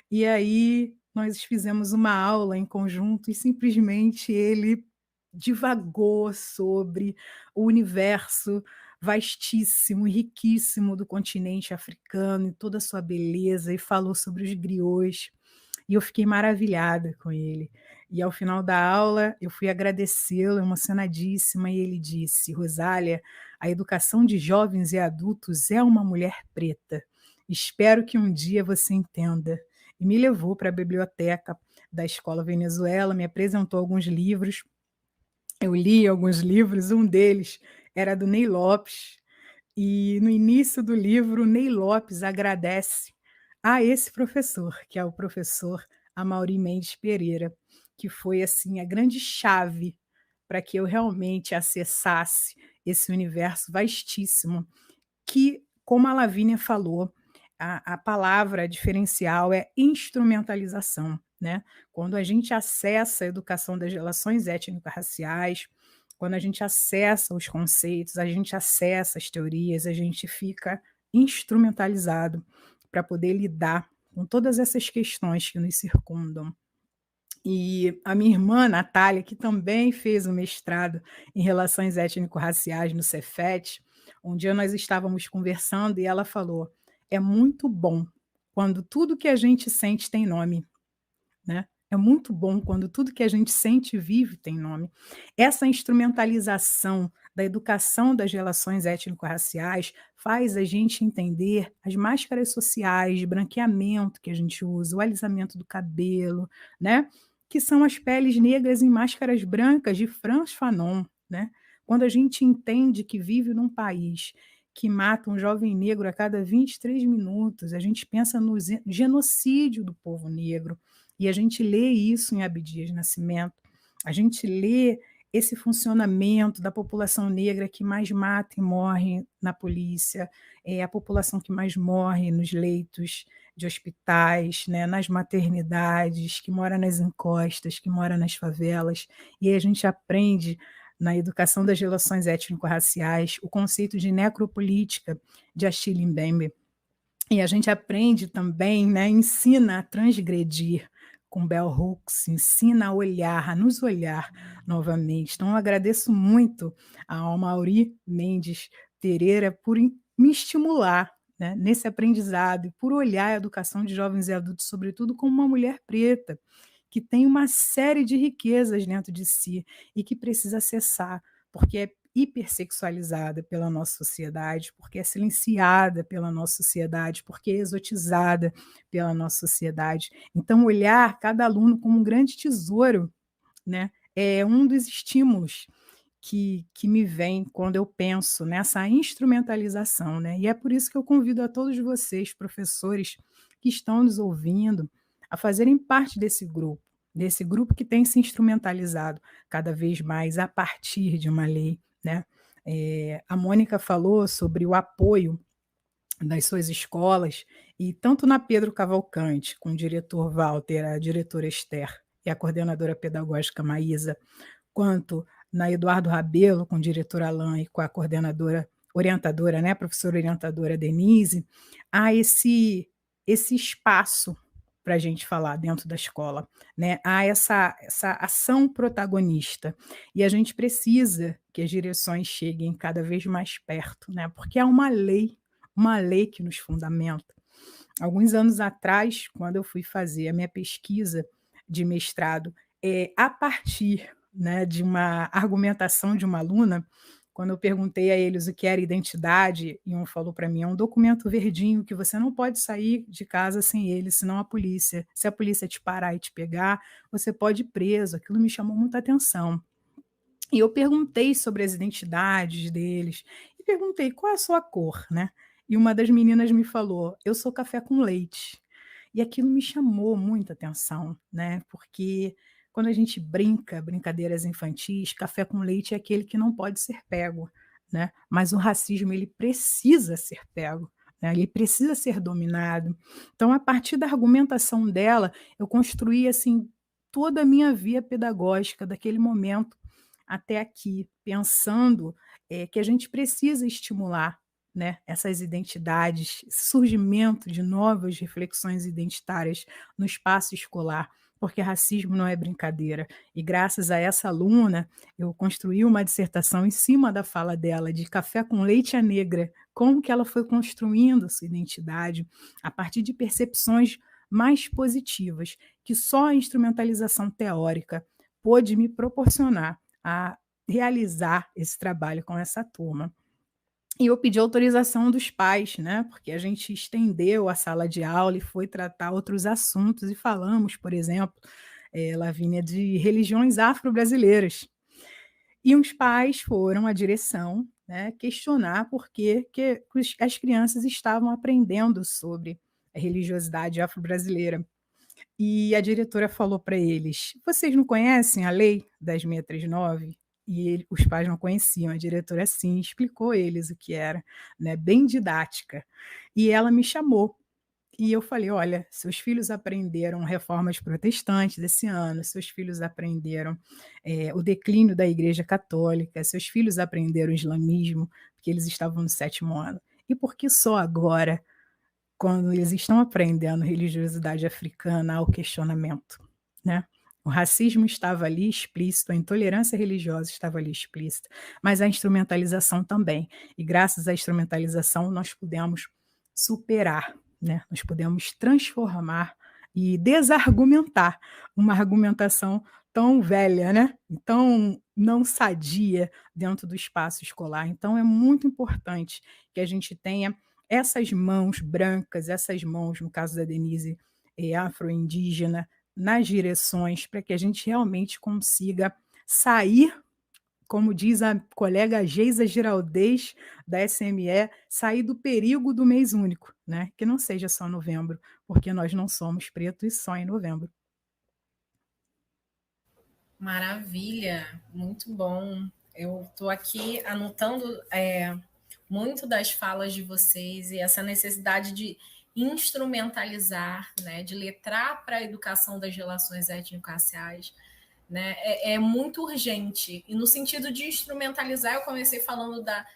Speaker 5: E aí nós fizemos uma aula em conjunto e simplesmente ele divagou sobre o universo vastíssimo e riquíssimo do continente africano e toda a sua beleza, e falou sobre os griots, e eu fiquei maravilhada com ele. E ao final da aula, eu fui agradecê-lo, emocionadíssima, e ele disse: "Rosália, a educação de jovens e adultos é uma mulher preta. Espero que um dia você entenda." E me levou para a biblioteca da Escola Venezuela, me apresentou alguns livros, eu li alguns livros, um deles era do Ney Lopes, e no início do livro, Ney Lopes agradece a esse professor, que é o professor Amaury Mendes Pereira, que foi assim a grande chave para que eu realmente acessasse esse universo vastíssimo, que, como a Lavínia falou, a palavra diferencial é instrumentalização, né? Quando a gente acessa a educação das relações étnico-raciais, quando a gente acessa os conceitos, a gente acessa as teorias, a gente fica instrumentalizado para poder lidar com todas essas questões que nos circundam. E a minha irmã, Natália, que também fez o mestrado em Relações Étnico-Raciais no Cefet, um dia nós estávamos conversando e ela falou: "É muito bom quando tudo que a gente sente tem nome, né? É muito bom quando tudo que a gente sente e vive tem nome." Essa instrumentalização da educação das relações étnico-raciais faz a gente entender as máscaras sociais de branqueamento que a gente usa, o alisamento do cabelo, né? Que são as peles negras em máscaras brancas de Frantz Fanon, né? Quando a gente entende que vive num país que mata um jovem negro a cada 23 minutos, a gente pensa no genocídio do povo negro, e a gente lê isso em Abdias Nascimento, a gente lê esse funcionamento da população negra que mais mata e morre na polícia, é a população que mais morre nos leitos de hospitais, né, nas maternidades, que mora nas encostas, que mora nas favelas, e aí a gente aprende na educação das relações étnico-raciais o conceito de necropolítica de Achille Mbembe. E a gente aprende também, né, ensina a transgredir com Bell Hooks, ensina a olhar, a nos olhar novamente. Então, eu agradeço muito ao Amaury Mendes Pereira por me estimular, né, nesse aprendizado e por olhar a educação de jovens e adultos, sobretudo, como uma mulher preta, que tem uma série de riquezas dentro de si e que precisa acessar, porque é hipersexualizada pela nossa sociedade, porque é silenciada pela nossa sociedade, porque é exotizada pela nossa sociedade. Então, olhar cada aluno como um grande tesouro, né, é um dos estímulos que me vem quando eu penso nessa instrumentalização, né? E é por isso que eu convido a todos vocês, professores que estão nos ouvindo, a fazerem parte desse grupo que tem se instrumentalizado cada vez mais a partir de uma lei, né? A Mônica falou sobre o apoio das suas escolas, e tanto na Pedro Cavalcante, com o diretor Walter, a diretora Esther e a coordenadora pedagógica Maísa, quanto na Eduardo Rabelo, com o diretor Alain e com a coordenadora orientadora, né, professora orientadora Denise, há esse espaço para a gente falar dentro da escola, né? Há essa ação protagonista, e a gente precisa que as direções cheguem cada vez mais perto, né? Porque há uma lei que nos fundamenta. Alguns anos atrás, quando eu fui fazer a minha pesquisa de mestrado, a partir, né, de uma argumentação de uma aluna, Quando eu perguntei a eles o que era identidade, e um falou para mim: é um documento verdinho que você não pode sair de casa sem ele, senão se a polícia te parar e te pegar, você pode ir preso. Aquilo me chamou muita atenção. E eu perguntei sobre as identidades deles, e perguntei: "Qual é a sua cor?", né. E uma das meninas me falou: "Eu sou café com leite". E aquilo me chamou muita atenção, né, porque quando a gente brinca, brincadeiras infantis, café com leite é aquele que não pode ser pego, né, mas o racismo ele precisa ser pego, né, ele precisa ser dominado. Então, a partir da argumentação dela, eu construí, assim, toda a minha via pedagógica daquele momento até aqui, pensando, que a gente precisa estimular, né, essas identidades, esse surgimento de novas reflexões identitárias no espaço escolar, porque racismo não é brincadeira. E graças a essa aluna, eu construí uma dissertação em cima da fala dela, de Café com Leite à Negra, como que ela foi construindo a sua identidade a partir de percepções mais positivas, que só a instrumentalização teórica pôde me proporcionar a realizar esse trabalho com essa turma. E eu pedi autorização dos pais, né, porque a gente estendeu a sala de aula e foi tratar outros assuntos e falamos, por exemplo, Lavínia, de religiões afro-brasileiras. E os pais foram à direção, né, questionar por que as crianças estavam aprendendo sobre a religiosidade afro-brasileira. E a diretora falou para eles: "Vocês não conhecem a lei 10.639?" E os pais não conheciam, a diretora sim, explicou eles o que era, né, bem didática. E ela me chamou, e eu falei: "Olha, seus filhos aprenderam reformas protestantes esse ano, seus filhos aprenderam, o declínio da Igreja Católica, seus filhos aprenderam o islamismo, porque eles estavam no 7º ano. E por que só agora, quando eles estão aprendendo religiosidade africana, ao questionamento, né? O racismo estava ali explícito, a intolerância religiosa estava ali explícita, mas a instrumentalização também. E graças à instrumentalização nós pudemos superar, né? Nós pudemos transformar e desargumentar uma argumentação tão velha, né? Tão não sadia dentro do espaço escolar. Então é muito importante que a gente tenha essas mãos brancas, essas mãos, no caso da Denise, afro-indígena, nas direções, para que a gente realmente consiga sair, como diz a colega Geisa Giraldez, da SME, sair do perigo do mês único, né? Que não seja só novembro, porque nós não somos pretos e só em novembro.
Speaker 1: Maravilha, muito bom. Eu estou aqui anotando muito das falas de vocês e essa necessidade de instrumentalizar, né, de letrar para a educação das relações étnico-raciais, né, é muito urgente. E no sentido de instrumentalizar, eu comecei falando da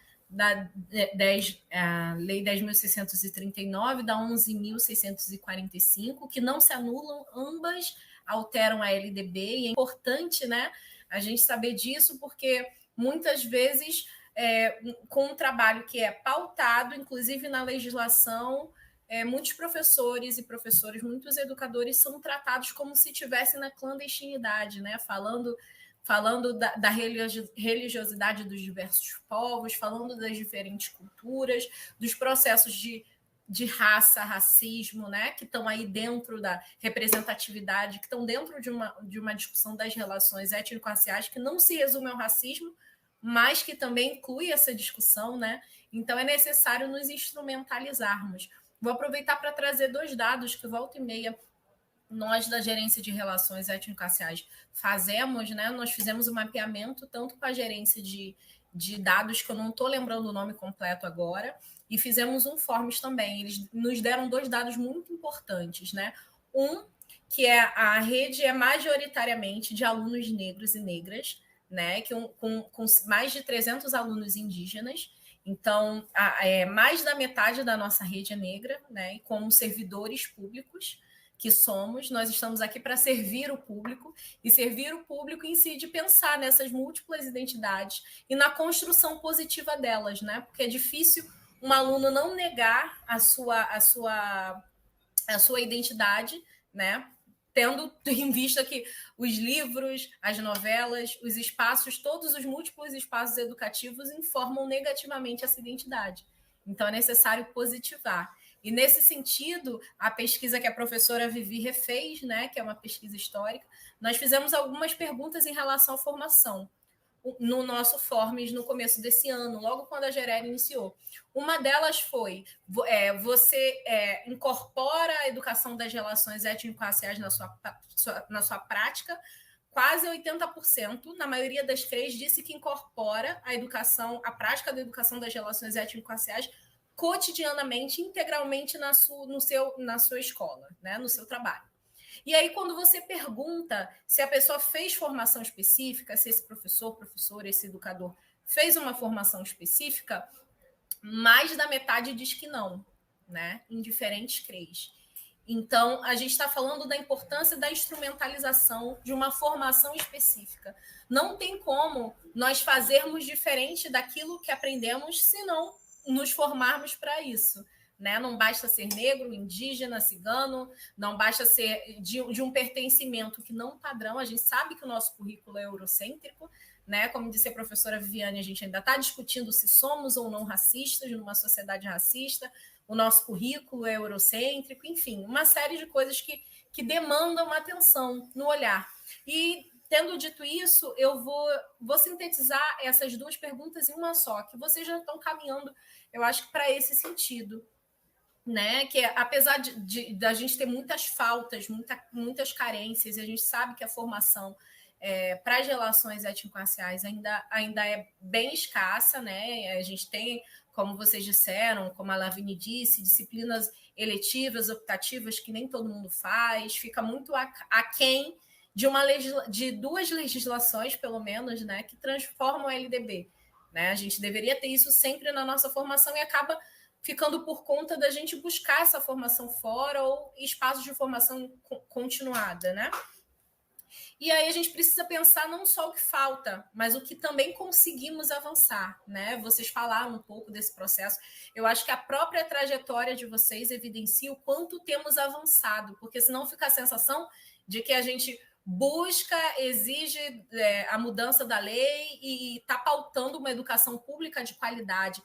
Speaker 1: Lei 10.639, da 11.645, que não se anulam, ambas alteram a LDB, e é importante, né, a gente saber disso, porque muitas vezes, com um trabalho que é pautado, inclusive na legislação, muitos professores e professoras, muitos educadores são tratados como se estivessem na clandestinidade, né, falando da religiosidade dos diversos povos, falando das diferentes culturas, dos processos de raça, racismo, né, que estão aí dentro da representatividade, que estão dentro de uma discussão das relações étnico-raciais, que não se resume ao racismo, mas que também inclui essa discussão, né? Então é necessário nos instrumentalizarmos. Vou aproveitar para trazer 2 dados que volta e meia nós da Gerência de Relações Étnico-Raciais fazemos, né? Nós fizemos um mapeamento tanto com a gerência de dados, que eu não estou lembrando o nome completo agora, e fizemos um Forms também. Eles nos deram 2 dados muito importantes, né? Um, que a rede é majoritariamente de alunos negros e negras, né? Com mais de 300 alunos indígenas. Então, mais da metade da nossa rede é negra, né? E como servidores públicos que somos, nós estamos aqui para servir o público, e servir o público incide pensar nessas múltiplas identidades e na construção positiva delas, né? Porque é difícil um aluno não negar a sua identidade, né? tendo em vista que os livros, as novelas, os espaços, todos os múltiplos espaços educativos informam negativamente essa identidade. Então, é necessário positivar. E, nesse sentido, a pesquisa que a professora Vivi refez, né, que é uma pesquisa histórica, nós fizemos algumas perguntas em relação à formação no nosso Formes no começo desse ano, logo quando a Gerere iniciou. Uma delas foi, você incorpora a educação das relações étnico-raciais na sua prática? Quase 80%, na maioria das CREs, disse que incorpora a prática da educação das relações étnico-raciais cotidianamente, integralmente na sua escola, né, no seu trabalho. E aí, quando você pergunta se a pessoa fez formação específica, se esse professor, professora, esse educador fez uma formação específica, mais da metade diz que não, né? Em diferentes CREs. Então, a gente está falando da importância da instrumentalização de uma formação específica. Não tem como nós fazermos diferente daquilo que aprendemos se não nos formarmos para isso. Né? Não basta ser negro, indígena, cigano, não basta ser de um pertencimento que não padrão. A gente sabe que o nosso currículo é eurocêntrico, né? Como disse a professora Viviane, a gente ainda está discutindo se somos ou não racistas numa sociedade racista. O nosso currículo é eurocêntrico, enfim, uma série de coisas que demandam atenção no olhar. E, tendo dito isso, eu vou sintetizar essas duas perguntas em uma só, que vocês já estão caminhando, eu acho que para esse sentido. Né? Que apesar da gente ter muitas faltas, muitas carências, e a gente sabe que a formação para as relações étnico-raciais ainda é bem escassa, né? A gente tem, como vocês disseram, como a Lavínia disse, disciplinas eletivas, optativas, que nem todo mundo faz, fica muito aquém de duas legislações, pelo menos, né, que transformam a LDB. Né? A gente deveria ter isso sempre na nossa formação e acaba ficando por conta da gente buscar essa formação fora ou espaços de formação continuada, né? E aí a gente precisa pensar não só o que falta, mas o que também conseguimos avançar, né? Vocês falaram um pouco desse processo. Eu acho que a própria trajetória de vocês evidencia o quanto temos avançado, porque senão fica a sensação de que a gente busca, exige a mudança da lei e está pautando uma educação pública de qualidade,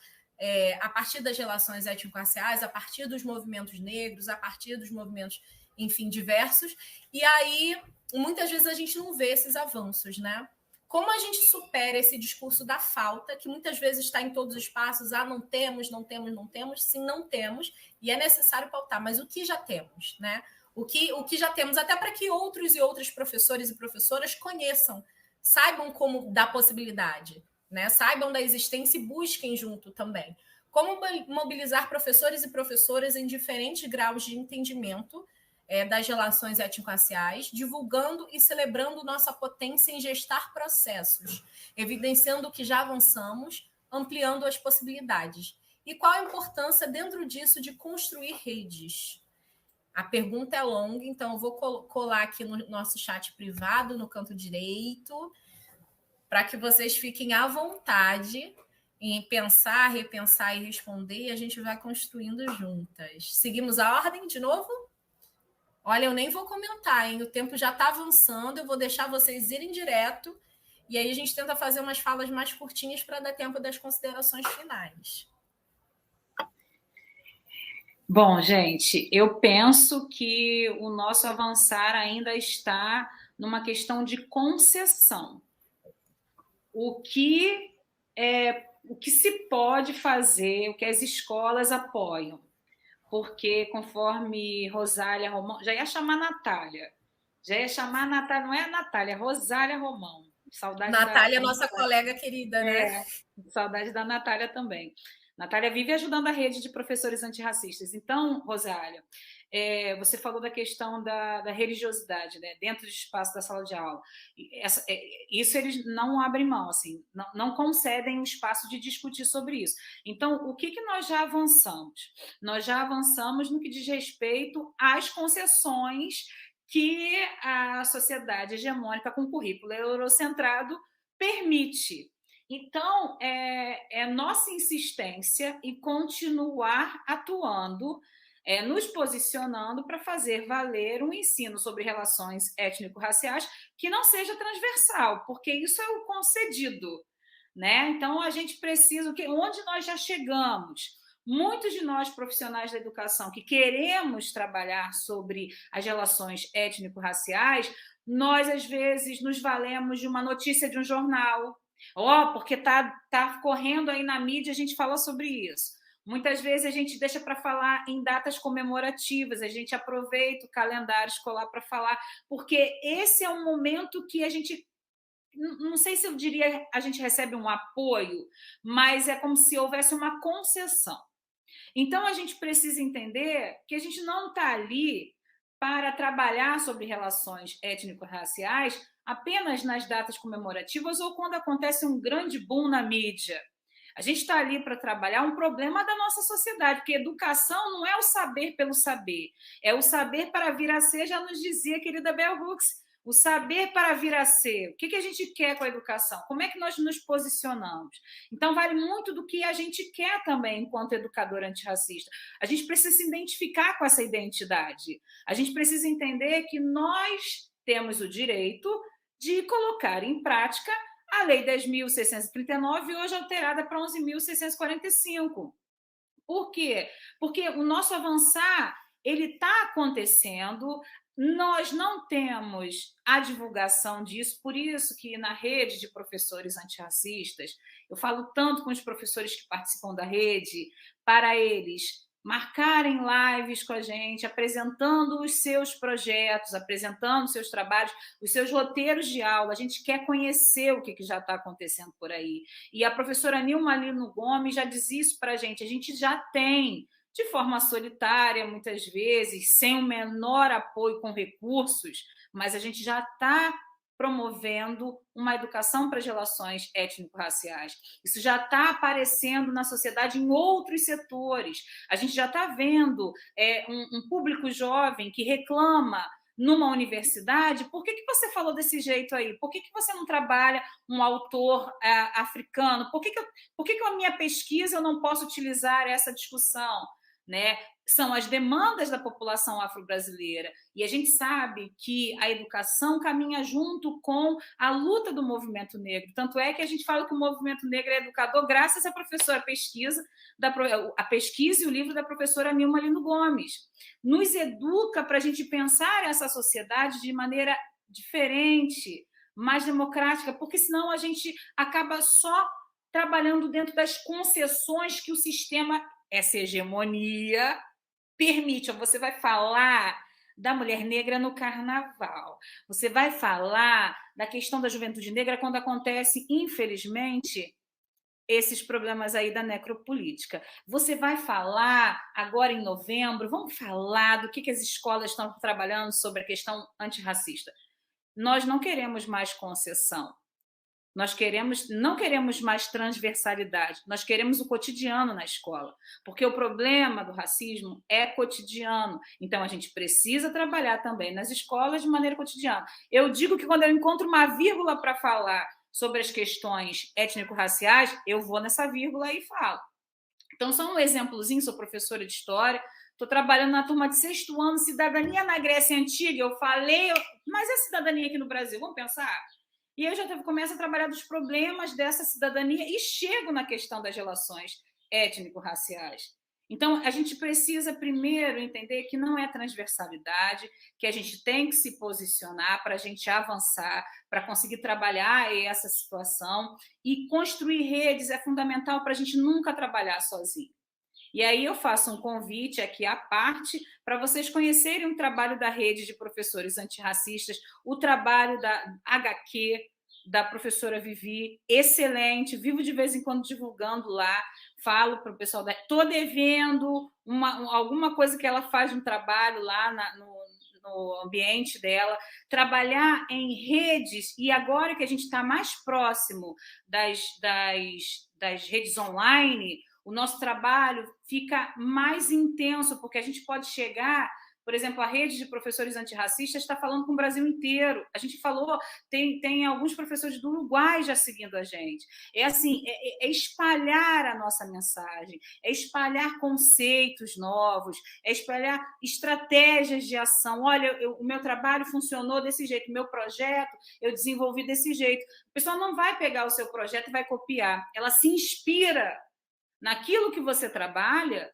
Speaker 1: a partir das relações étnico-raciais, a partir dos movimentos negros, a partir dos movimentos, enfim, diversos. E aí, muitas vezes, a gente não vê esses avanços, né? Como a gente supera esse discurso da falta, que muitas vezes está em todos os espaços, não temos, não temos, não temos, sim, não temos, e é necessário pautar, mas o que já temos, né? O que já temos, até para que outros e outras professores e professoras conheçam, saibam como dá possibilidade, né? Saibam da existência e busquem junto também. Como mobilizar professores e professoras em diferentes graus de entendimento das relações étnico-raciais, divulgando e celebrando nossa potência em gestar processos, evidenciando que já avançamos, ampliando as possibilidades. E qual a importância dentro disso de construir redes? A pergunta é longa, então eu vou colar aqui no nosso chat privado, no canto direito, para que vocês fiquem à vontade em pensar, repensar e responder, e a gente vai construindo juntas. Seguimos a ordem de novo? Olha, eu nem vou comentar, hein? O tempo já está avançando, eu vou deixar vocês irem direto, e aí a gente tenta fazer umas falas mais curtinhas para dar tempo das considerações finais.
Speaker 2: Bom, gente, eu penso que o nosso avançar ainda está numa questão de concessão. O que se pode fazer, o que as escolas apoiam. Porque, conforme Rosália Romão, já ia chamar Natália, não é a Natália, é Rosália Romão.
Speaker 1: Saudade Natália, nossa colega querida, né?
Speaker 2: Saudade da Natália também. Natália vive ajudando a rede de professores antirracistas. Então, Rosália, você falou da questão da religiosidade, né, dentro do espaço da sala de aula. Isso eles não abrem mão, assim, não concedem o espaço de discutir sobre isso. Então, o que nós já avançamos? Nós já avançamos no que diz respeito às concessões que a sociedade hegemônica com currículo eurocentrado permite. Então, é nossa insistência em continuar atuando nos posicionando para fazer valer um ensino sobre relações étnico-raciais que não seja transversal, porque isso é o concedido, né? Então, a gente precisa... Onde nós já chegamos? Muitos de nós, profissionais da educação, que queremos trabalhar sobre as relações étnico-raciais, nós, às vezes, nos valemos de uma notícia de um jornal. Porque tá correndo aí na mídia, a gente fala sobre isso. Muitas vezes a gente deixa para falar em datas comemorativas, a gente aproveita o calendário escolar para falar, porque esse é um momento que a gente... Não sei se eu diria a gente recebe um apoio, mas é como se houvesse uma concessão. Então, a gente precisa entender que a gente não está ali para trabalhar sobre relações étnico-raciais apenas nas datas comemorativas ou quando acontece um grande boom na mídia. A gente está ali para trabalhar um problema da nossa sociedade, porque educação não é o saber pelo saber, é o saber para vir a ser, já nos dizia a querida Bell Hooks, o saber para vir a ser. O que a gente quer com a educação? Como é que nós nos posicionamos? Então, vale muito do que a gente quer também enquanto educador antirracista. A gente precisa se identificar com essa identidade. A gente precisa entender que nós temos o direito de colocar em prática a Lei 10.639, hoje alterada para 11.645. Por quê? Porque o nosso avançar ele está acontecendo, nós não temos a divulgação disso, por isso que na rede de professores antirracistas, eu falo tanto com os professores que participam da rede, para eles marcarem lives com a gente, apresentando os seus projetos, apresentando os seus trabalhos, os seus roteiros de aula. A gente quer conhecer o que já está acontecendo por aí. E a professora Nilma Lino Gomes já diz isso para a gente já tem, de forma solitária, muitas vezes, sem o menor apoio com recursos, mas a gente já está promovendo uma educação para as relações étnico-raciais. Isso já está aparecendo na sociedade em outros setores. A gente já está vendo um público jovem que reclama numa universidade, por que você falou desse jeito aí? Por que você não trabalha um autor africano? Por que a minha pesquisa eu não posso utilizar essa discussão? Né? São as demandas da população afro-brasileira. E a gente sabe que a educação caminha junto com a luta do movimento negro. Tanto é que a gente fala que o movimento negro é educador graças à professora pesquisa, a pesquisa e o livro da professora Nilma Lino Gomes. Nos educa para a gente pensar essa sociedade de maneira diferente, mais democrática, porque senão a gente acaba só trabalhando dentro das concessões que o sistema, essa hegemonia, permite. Você vai falar da mulher negra no carnaval, você vai falar da questão da juventude negra quando acontece, infelizmente, esses problemas aí da necropolítica. Você vai falar agora em novembro, vamos falar do que as escolas estão trabalhando sobre a questão antirracista. Nós não queremos mais concessão. Nós não queremos mais transversalidade, nós queremos o cotidiano na escola, porque o problema do racismo é cotidiano, então a gente precisa trabalhar também nas escolas de maneira cotidiana. Eu digo que quando eu encontro uma vírgula para falar sobre as questões étnico-raciais, eu vou nessa vírgula e falo. Então, só um exemplozinho, sou professora de História, estou trabalhando na turma de 6º ano, cidadania na Grécia Antiga, eu falei, mas é cidadania aqui no Brasil, vamos pensar? E eu já começo a trabalhar dos problemas dessa cidadania e chego na questão das relações étnico-raciais. Então, a gente precisa primeiro entender que não é transversalidade, que a gente tem que se posicionar para a gente avançar, para conseguir trabalhar essa situação, e construir redes é fundamental para a gente nunca trabalhar sozinho. E aí eu faço um convite aqui à parte para vocês conhecerem um trabalho da rede de professores antirracistas, o trabalho da HQ, da professora Vivi, excelente, vivo de vez em quando divulgando lá, falo para o pessoal, estou devendo alguma coisa que ela faz um trabalho lá no ambiente dela, trabalhar em redes, e agora que a gente está mais próximo das redes online, o nosso trabalho fica mais intenso, porque a gente pode chegar, Por exemplo, a rede de professores antirracistas está falando com o Brasil inteiro. A gente falou, tem alguns professores do Uruguai já seguindo a gente. É assim, é espalhar a nossa mensagem, é espalhar conceitos novos, é espalhar estratégias de ação. Olha, o meu trabalho funcionou desse jeito, o meu projeto eu desenvolvi desse jeito. A pessoa não vai pegar o seu projeto e vai copiar. Ela se inspira naquilo que você trabalha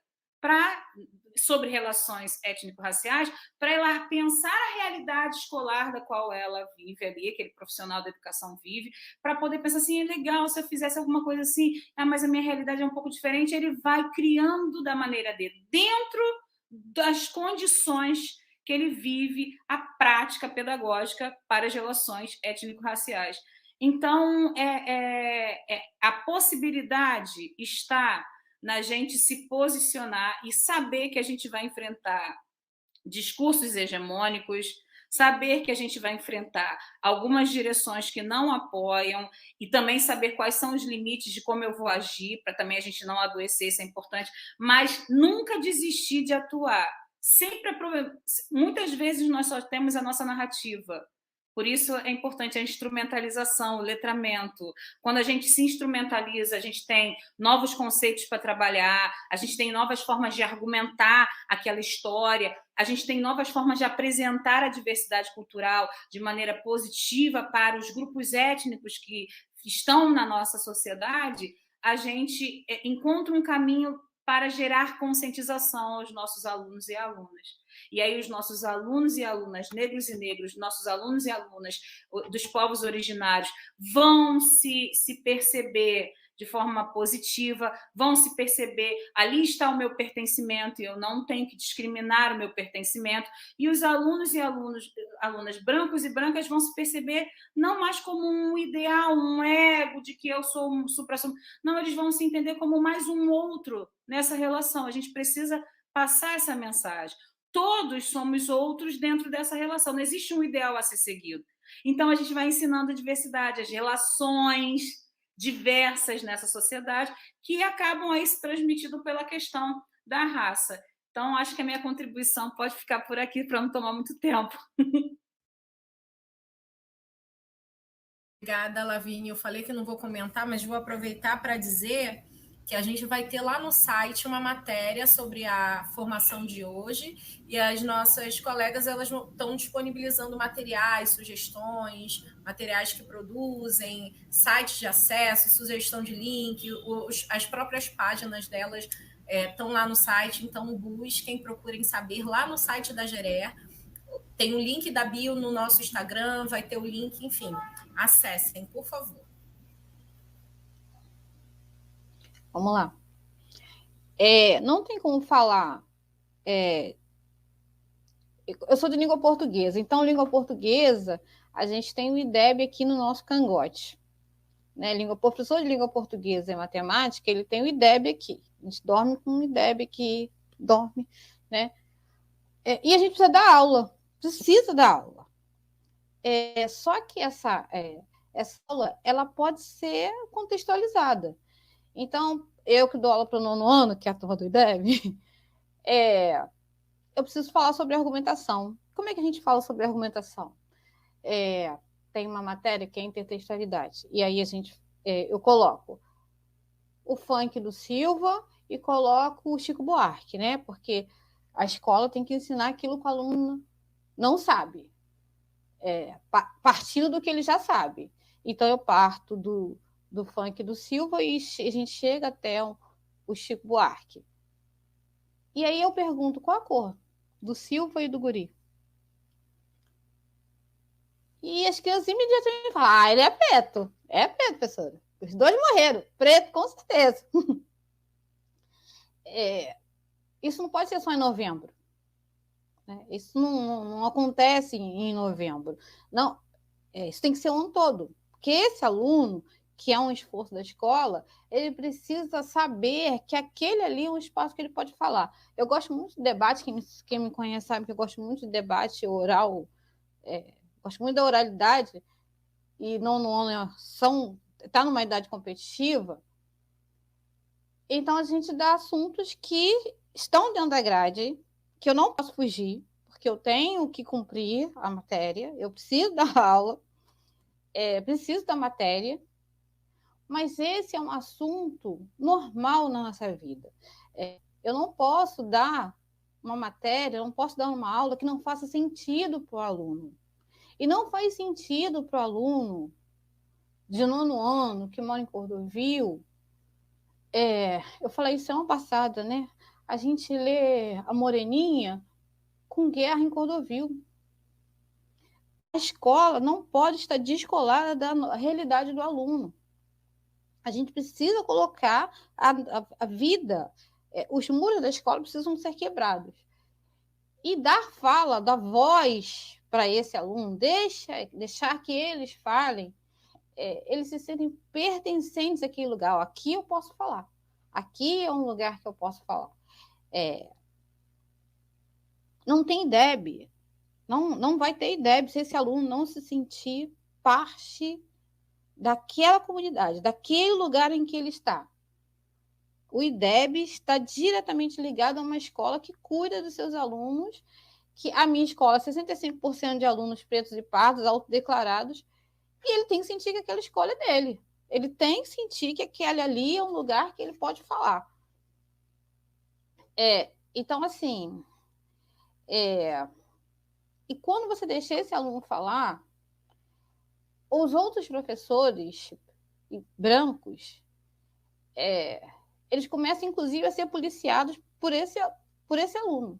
Speaker 2: sobre relações étnico-raciais, para ela pensar a realidade escolar da qual ela vive ali, aquele profissional da educação vive, para poder pensar assim, é legal se eu fizesse alguma coisa assim, mas a minha realidade é um pouco diferente, ele vai criando da maneira dele, dentro das condições que ele vive a prática pedagógica para as relações étnico-raciais. Então, a possibilidade está na gente se posicionar e saber que a gente vai enfrentar discursos hegemônicos, saber que a gente vai enfrentar algumas direções que não apoiam e também saber quais são os limites de como eu vou agir, para também a gente não adoecer, isso é importante, mas nunca desistir de atuar. Muitas vezes nós só temos a nossa narrativa. Por isso é importante a instrumentalização, o letramento. Quando a gente se instrumentaliza, a gente tem novos conceitos para trabalhar, a gente tem novas formas de argumentar aquela história, a gente tem novas formas de apresentar a diversidade cultural de maneira positiva para os grupos étnicos que estão na nossa sociedade, a gente encontra um caminho para gerar conscientização aos nossos alunos e alunas. E aí os nossos alunos e alunas negros e negros, nossos alunos e alunas dos povos originários vão se perceber de forma positiva, vão se perceber, ali está o meu pertencimento e eu não tenho que discriminar o meu pertencimento, e os alunos e alunas brancos e brancas vão se perceber não mais como um ideal, um ego de que eu sou um supra-sumo, não, eles vão se entender como mais um outro nessa relação. A gente precisa passar essa mensagem. Todos somos outros dentro dessa relação, não existe um ideal a ser seguido. Então, a gente vai ensinando a diversidade, as relações diversas nessa sociedade, que acabam aí se transmitindo pela questão da raça. Então, acho que a minha contribuição pode ficar por aqui para não tomar muito tempo.
Speaker 1: Obrigada, Lavínia. Eu falei que não vou comentar, mas vou aproveitar para dizer que a gente vai ter lá no site uma matéria sobre a formação de hoje, e as nossas colegas elas estão disponibilizando materiais, sugestões, materiais que produzem, sites de acesso, sugestão de link, as próprias páginas delas estão lá no site, então busquem, procurem saber lá no site da Gerer. Tem o link da bio no nosso Instagram, vai ter o link, enfim, acessem, por favor.
Speaker 3: Vamos lá. Não tem como falar. Eu sou de língua portuguesa, então, língua portuguesa, a gente tem o IDEB aqui no nosso cangote. Né? Professor de língua portuguesa e matemática, ele tem o IDEB aqui. A gente dorme com o IDEB aqui, dorme, né? E a gente precisa dar aula, só que essa aula, ela pode ser contextualizada. Então, eu que dou aula para o 9º ano, que é a turma do IDEB, eu preciso falar sobre argumentação. Como é que a gente fala sobre argumentação? Tem uma matéria que é intertextualidade. E aí eu coloco o funk do Silva e coloco o Chico Buarque, né? Porque a escola tem que ensinar aquilo que o aluno não sabe, partindo do que ele já sabe. Então, eu parto do funk do Silva e a gente chega até o Chico Buarque. E aí eu pergunto, qual a cor do Silva e do guri? E as crianças imediatamente falam, ele é preto. É preto, professora. Os dois morreram. Preto, com certeza. Isso não pode ser só em novembro. Né? Isso não acontece em novembro. Não, isso tem que ser o ano todo. Porque esse aluno, que é um esforço da escola, ele precisa saber que aquele ali é um espaço que ele pode falar. Eu gosto muito de debate, quem me conhece sabe que eu gosto muito de debate oral, gosto muito da oralidade, e não está numa idade competitiva, então a gente dá assuntos que estão dentro da grade, que eu não posso fugir, porque eu tenho que cumprir a matéria, eu preciso dar aula, preciso da matéria, mas esse é um assunto normal na nossa vida. Eu não posso dar uma matéria, eu não posso dar uma aula que não faça sentido para o aluno. E não faz sentido para o aluno de 9º ano que mora em Cordovil. Eu falei isso semana passada, né? A gente lê A Moreninha com guerra em Cordovil. A escola não pode estar descolada da realidade do aluno. A gente precisa colocar a vida, os muros da escola precisam ser quebrados. E dar fala, dar voz para esse aluno, deixar que eles falem, eles se sentem pertencentes àquele lugar. Aqui eu posso falar. Aqui é um lugar que eu posso falar. Não tem IDEB. Não vai ter IDEB se esse aluno não se sentir parte daquela comunidade, daquele lugar em que ele está. O IDEB está diretamente ligado a uma escola que cuida dos seus alunos, que a minha escola, 65% de alunos pretos e pardos, autodeclarados, e ele tem que sentir que aquela escola é dele. Ele tem que sentir que aquele ali é um lugar que ele pode falar. Então, assim, e quando você deixa esse aluno falar, os outros professores brancos, eles começam, inclusive, a ser policiados por esse aluno.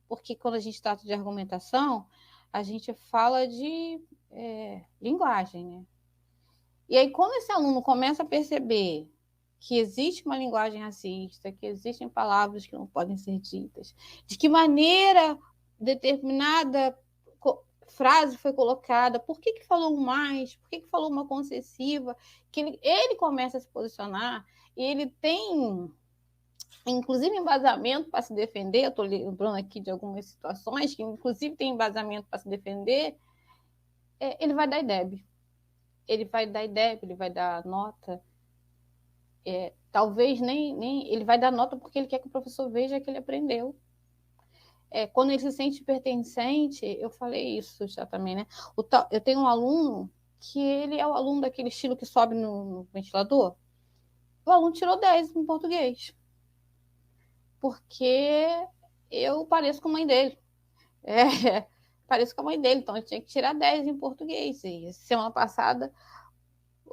Speaker 3: Porque quando a gente trata de argumentação, a gente fala de linguagem, né? E aí, quando esse aluno começa a perceber que existe uma linguagem racista, que existem palavras que não podem ser ditas, de que maneira determinada frase foi colocada, por que falou mais, por que falou uma concessiva, que ele começa a se posicionar e ele tem, inclusive, embasamento para se defender. Eu estou lembrando aqui de algumas situações que, inclusive, tem embasamento para se defender. Ele vai dar IDEB. Ele vai dar nota. Talvez nem ele vai dar nota porque ele quer que o professor veja que ele aprendeu. Quando ele se sente pertencente, eu falei isso já também, né? Eu tenho um aluno que ele é o aluno daquele estilo que sobe no ventilador. O aluno tirou 10 em português. Porque eu pareço com a mãe dele. Pareço com a mãe dele, então eu tinha que tirar 10 em português. E semana passada,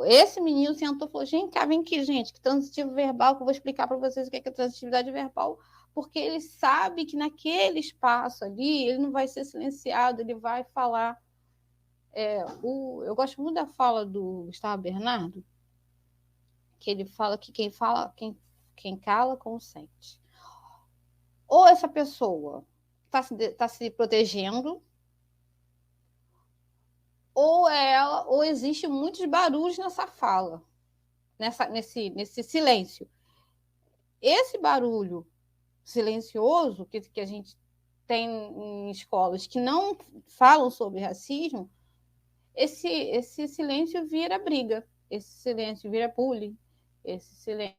Speaker 3: esse menino sentou e falou: vem aqui, gente, que transitivo verbal, que eu vou explicar para vocês o que é transitividade verbal, porque ele sabe que naquele espaço ali, ele não vai ser silenciado, ele vai falar. Eu gosto muito da fala do Gustavo Bernardo, que ele fala que quem cala, consente. Ou essa pessoa está se protegendo, ou existe muitos barulhos nessa fala, nesse silêncio. Esse barulho silencioso que a gente tem em escolas que não falam sobre racismo, esse silêncio vira briga, esse silêncio vira bullying, esse silêncio.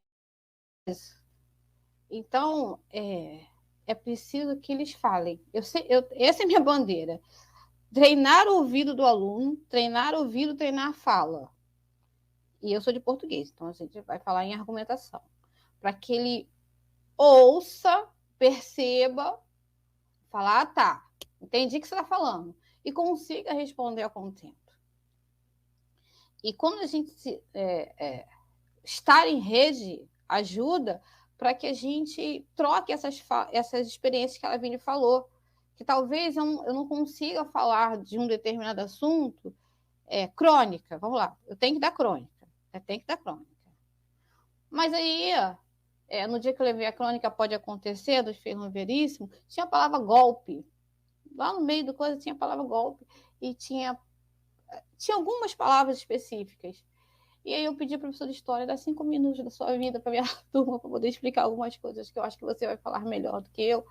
Speaker 3: Então, é preciso que eles falem. Essa é a minha bandeira. Treinar o ouvido do aluno, treinar a fala. E eu sou de português, então a gente vai falar em argumentação. Para que ele ouça, perceba, falar, tá, entendi o que você está falando, e consiga responder a contento. E quando a gente estar em rede ajuda para que a gente troque essas experiências que a Lavínia falou, que talvez eu não consiga falar de um determinado assunto, crônica, vamos lá, eu tenho que dar crônica. Mas aí, no dia que eu levei a crônica Pode Acontecer, do Fernando Veríssimo, tinha a palavra golpe. Lá no meio do coisa tinha a palavra golpe e tinha algumas palavras específicas. E aí eu pedi para o professor de História dar 5 minutos da sua vida para minha turma, para poder explicar algumas coisas que eu acho que você vai falar melhor do que eu.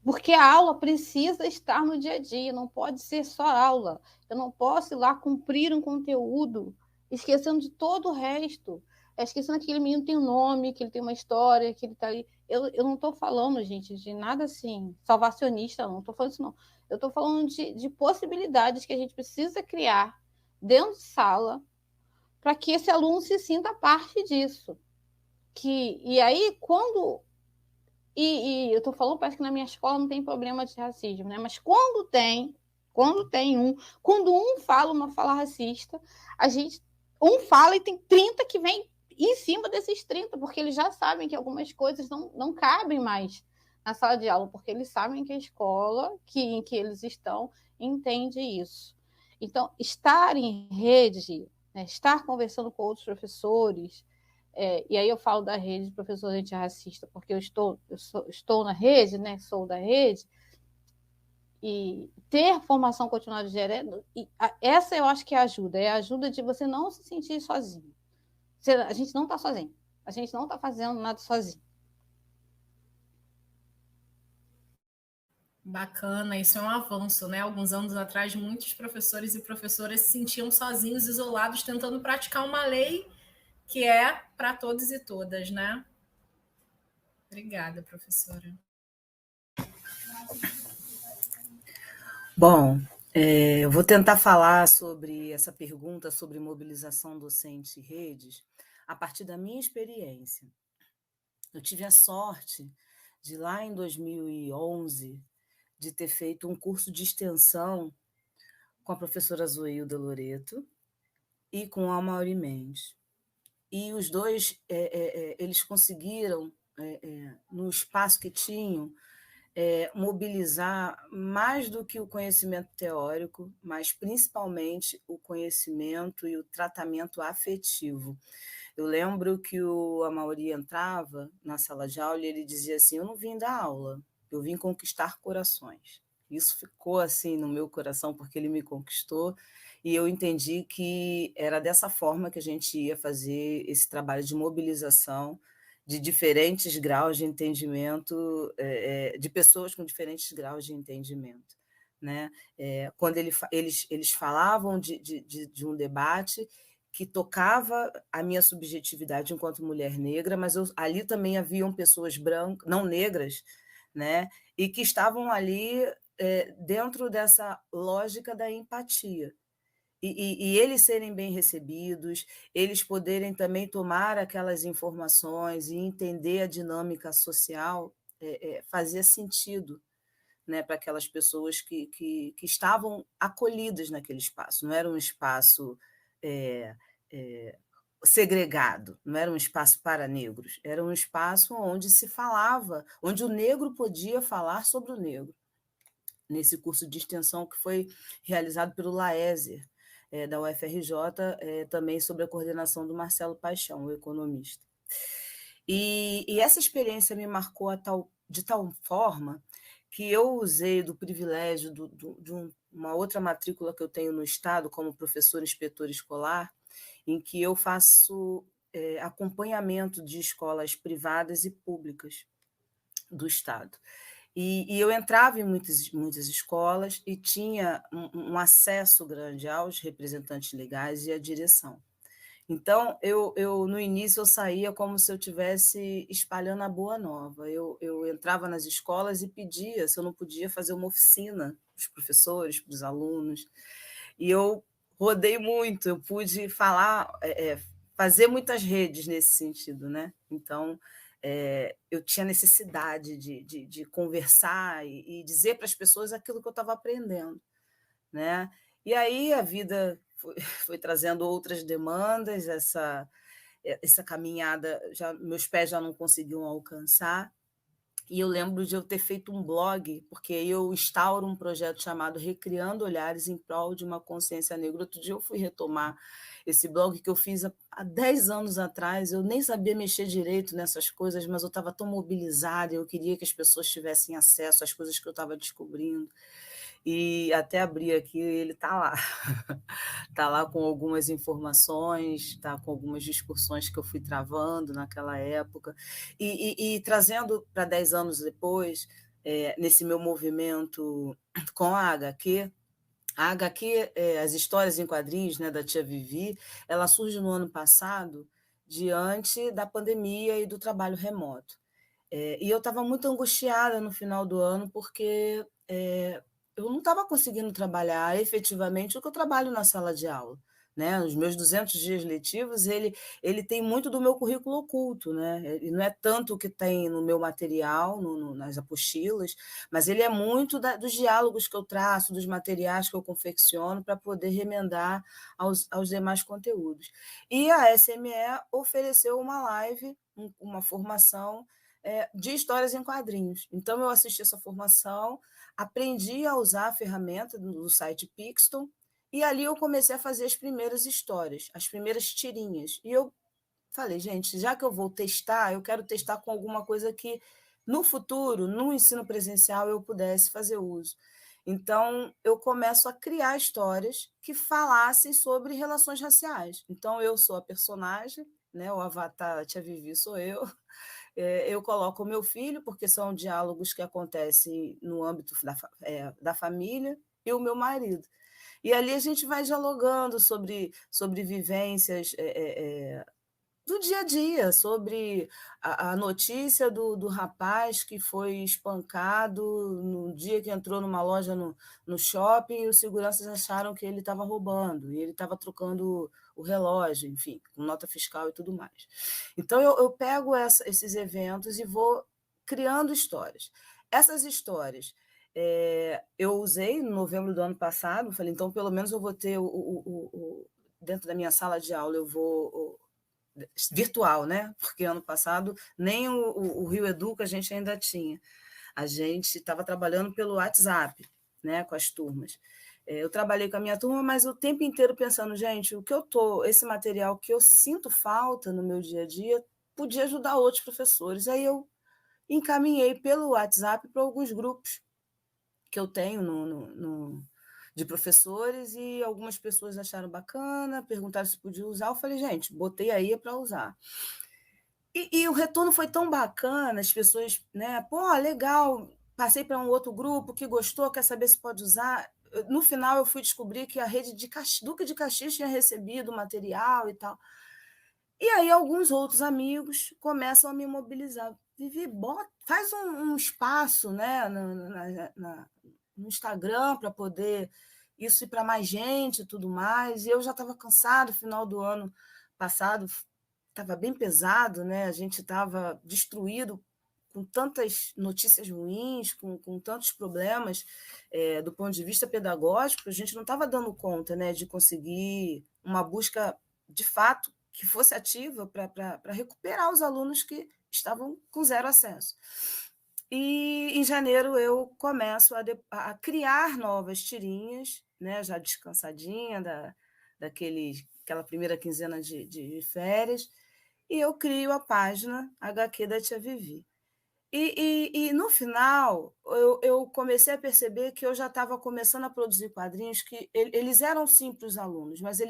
Speaker 3: Porque a aula precisa estar no dia a dia, não pode ser só aula. Eu não posso ir lá cumprir um conteúdo, esquecendo de todo o resto. esquecendo que aquele menino tem um nome, que ele tem uma história, que ele está ali. Eu não estou falando, gente, de nada assim, salvacionista, não estou falando isso, não. Eu estou falando de possibilidades que a gente precisa criar dentro de sala para que esse aluno se sinta parte disso. E aí, quando... E eu estou falando, parece que na minha escola não tem problema de racismo, né? Mas quando um fala uma fala racista, um fala e tem 30 que vem em cima desses 30, porque eles já sabem que algumas coisas não cabem mais na sala de aula, porque eles sabem que a escola em que eles estão entende isso. Então, estar em rede, né, estar conversando com outros professores, e aí eu falo da rede de professor antirracista, porque eu estou na rede, né, sou da rede, e ter formação continuada de gênero, essa eu acho que ajuda, é a ajuda de você não se sentir sozinho. A gente não está sozinho, a gente não está fazendo nada sozinho.
Speaker 1: Bacana, isso é um avanço, né? Alguns anos atrás, muitos professores e professoras se sentiam sozinhos, isolados, tentando praticar uma lei que é para todos e todas, né? Obrigada, professora.
Speaker 4: Bom, eu vou tentar falar sobre essa pergunta sobre mobilização docente e redes a partir da minha experiência. Eu tive a sorte de, lá em 2011, de ter feito um curso de extensão com a professora Zoilda Loreto e com a Amaury Mendes. E os dois, eles conseguiram, no espaço que tinham, mobilizar mais do que o conhecimento teórico, mas principalmente o conhecimento e o tratamento afetivo. Eu lembro que o Amaury entrava na sala de aula e ele dizia assim: eu não vim dar aula, eu vim conquistar corações. Isso ficou assim no meu coração, porque ele me conquistou, e eu entendi que era dessa forma que a gente ia fazer esse trabalho de mobilização de diferentes graus de entendimento, de pessoas com diferentes graus de entendimento. Né? Quando eles falavam de um debate que tocava a minha subjetividade enquanto mulher negra, mas ali também haviam pessoas brancas, não negras, né? E que estavam ali dentro dessa lógica da empatia. E eles serem bem recebidos, eles poderem também tomar aquelas informações e entender a dinâmica social, fazia sentido, né, para aquelas pessoas que estavam acolhidas naquele espaço. Não era um espaço segregado, não era um espaço para negros, era um espaço onde se falava, onde o negro podia falar sobre o negro. Nesse curso de extensão que foi realizado pelo Laeser, da UFRJ, também sob a coordenação do Marcelo Paixão, o economista. E essa experiência me marcou de tal forma que eu usei do privilégio de uma outra matrícula que eu tenho no Estado, como professora inspetora escolar, em que eu faço acompanhamento de escolas privadas e públicas do Estado. E eu entrava em muitas escolas e tinha um acesso grande aos representantes legais e à direção. Então, no início, eu saía como se eu estivesse espalhando a boa nova. Eu entrava nas escolas e pedia se eu não podia fazer uma oficina para os professores, para os alunos. E eu rodei muito, eu pude fazer muitas redes nesse sentido, né? Então, eu tinha necessidade de conversar e dizer para as pessoas aquilo que eu estava aprendendo, né? E aí a vida foi trazendo outras demandas, essa caminhada, meus pés já não conseguiam alcançar, e eu lembro de eu ter feito um blog, porque eu instauro um projeto chamado Recriando Olhares em Prol de uma Consciência Negra. Outro dia eu fui retomar esse blog que eu fiz há 10 anos atrás, eu nem sabia mexer direito nessas coisas, mas eu estava tão mobilizada, eu queria que as pessoas tivessem acesso às coisas que eu estava descobrindo. E até abri aqui, ele está lá. Está lá com algumas informações, está com algumas discussões que eu fui travando naquela época. E trazendo para 10 anos depois, nesse meu movimento com a HQ, as histórias em quadrinhos, né, da Tia Vivi, ela surge no ano passado, diante da pandemia e do trabalho remoto. E eu estava muito angustiada no final do ano, porque eu não estava conseguindo trabalhar efetivamente o que eu trabalho na sala de aula. Né? Os meus 200 dias letivos, ele tem muito do meu currículo oculto, né? Ele não é tanto o que tem no meu material, nas apostilas, mas ele é muito dos diálogos que eu traço, dos materiais que eu confecciono para poder remendar aos demais conteúdos. E a SME ofereceu uma live, uma formação de histórias em quadrinhos. Então, eu assisti essa formação, aprendi a usar a ferramenta do site Pixton, e ali eu comecei a fazer as primeiras histórias, as primeiras tirinhas. E eu falei, gente, já que eu vou testar, eu quero testar com alguma coisa que, no futuro, no ensino presencial, eu pudesse fazer uso. Então, eu começo a criar histórias que falassem sobre relações raciais. Então, eu sou a personagem, né? O avatar da Tia Vivi sou eu. Eu coloco o meu filho, porque são diálogos que acontecem no âmbito da família, e o meu marido. E ali a gente vai dialogando sobre vivências do dia a dia, sobre a notícia do rapaz que foi espancado no dia que entrou numa loja no shopping, e os seguranças acharam que ele estava roubando, e ele estava trocando o relógio, enfim, com nota fiscal e tudo mais. Então, eu pego esses eventos e vou criando histórias. Essas histórias eu usei no novembro do ano passado, falei, então, pelo menos eu vou ter dentro da minha sala de aula, eu vou virtual, né? Porque ano passado nem o Rio Educa a gente ainda tinha. A gente estava trabalhando pelo WhatsApp, né, com as turmas. Eu trabalhei com a minha turma, mas o tempo inteiro pensando, gente, esse material que eu sinto falta no meu dia a dia podia ajudar outros professores. Aí eu encaminhei pelo WhatsApp para alguns grupos que eu tenho de professores, e algumas pessoas acharam bacana, perguntaram se podia usar. Eu falei, gente, botei aí para usar. E o retorno foi tão bacana, as pessoas, né? Pô, legal, passei para um outro grupo que gostou, quer saber se pode usar. No final, eu fui descobrir que a rede de Duque de Caxias tinha recebido o material e tal. E aí, alguns outros amigos começam a me mobilizar. Vivi, faz um espaço, né, no Instagram para poder isso ir para mais gente e tudo mais. E eu já estava cansado, final do ano passado estava bem pesado, né? A gente estava destruído com tantas notícias ruins, com tantos problemas do ponto de vista pedagógico, a gente não estava dando conta, né, de conseguir uma busca de fato que fosse ativa para recuperar os alunos que estavam com zero acesso. E em janeiro eu começo a criar novas tirinhas, né, já descansadinha daquela primeira quinzena de férias, e eu crio a página HQ da Tia Vivi. E no final, eu comecei a perceber que eu já estava começando a produzir quadrinhos que eles eram sim para os alunos, mas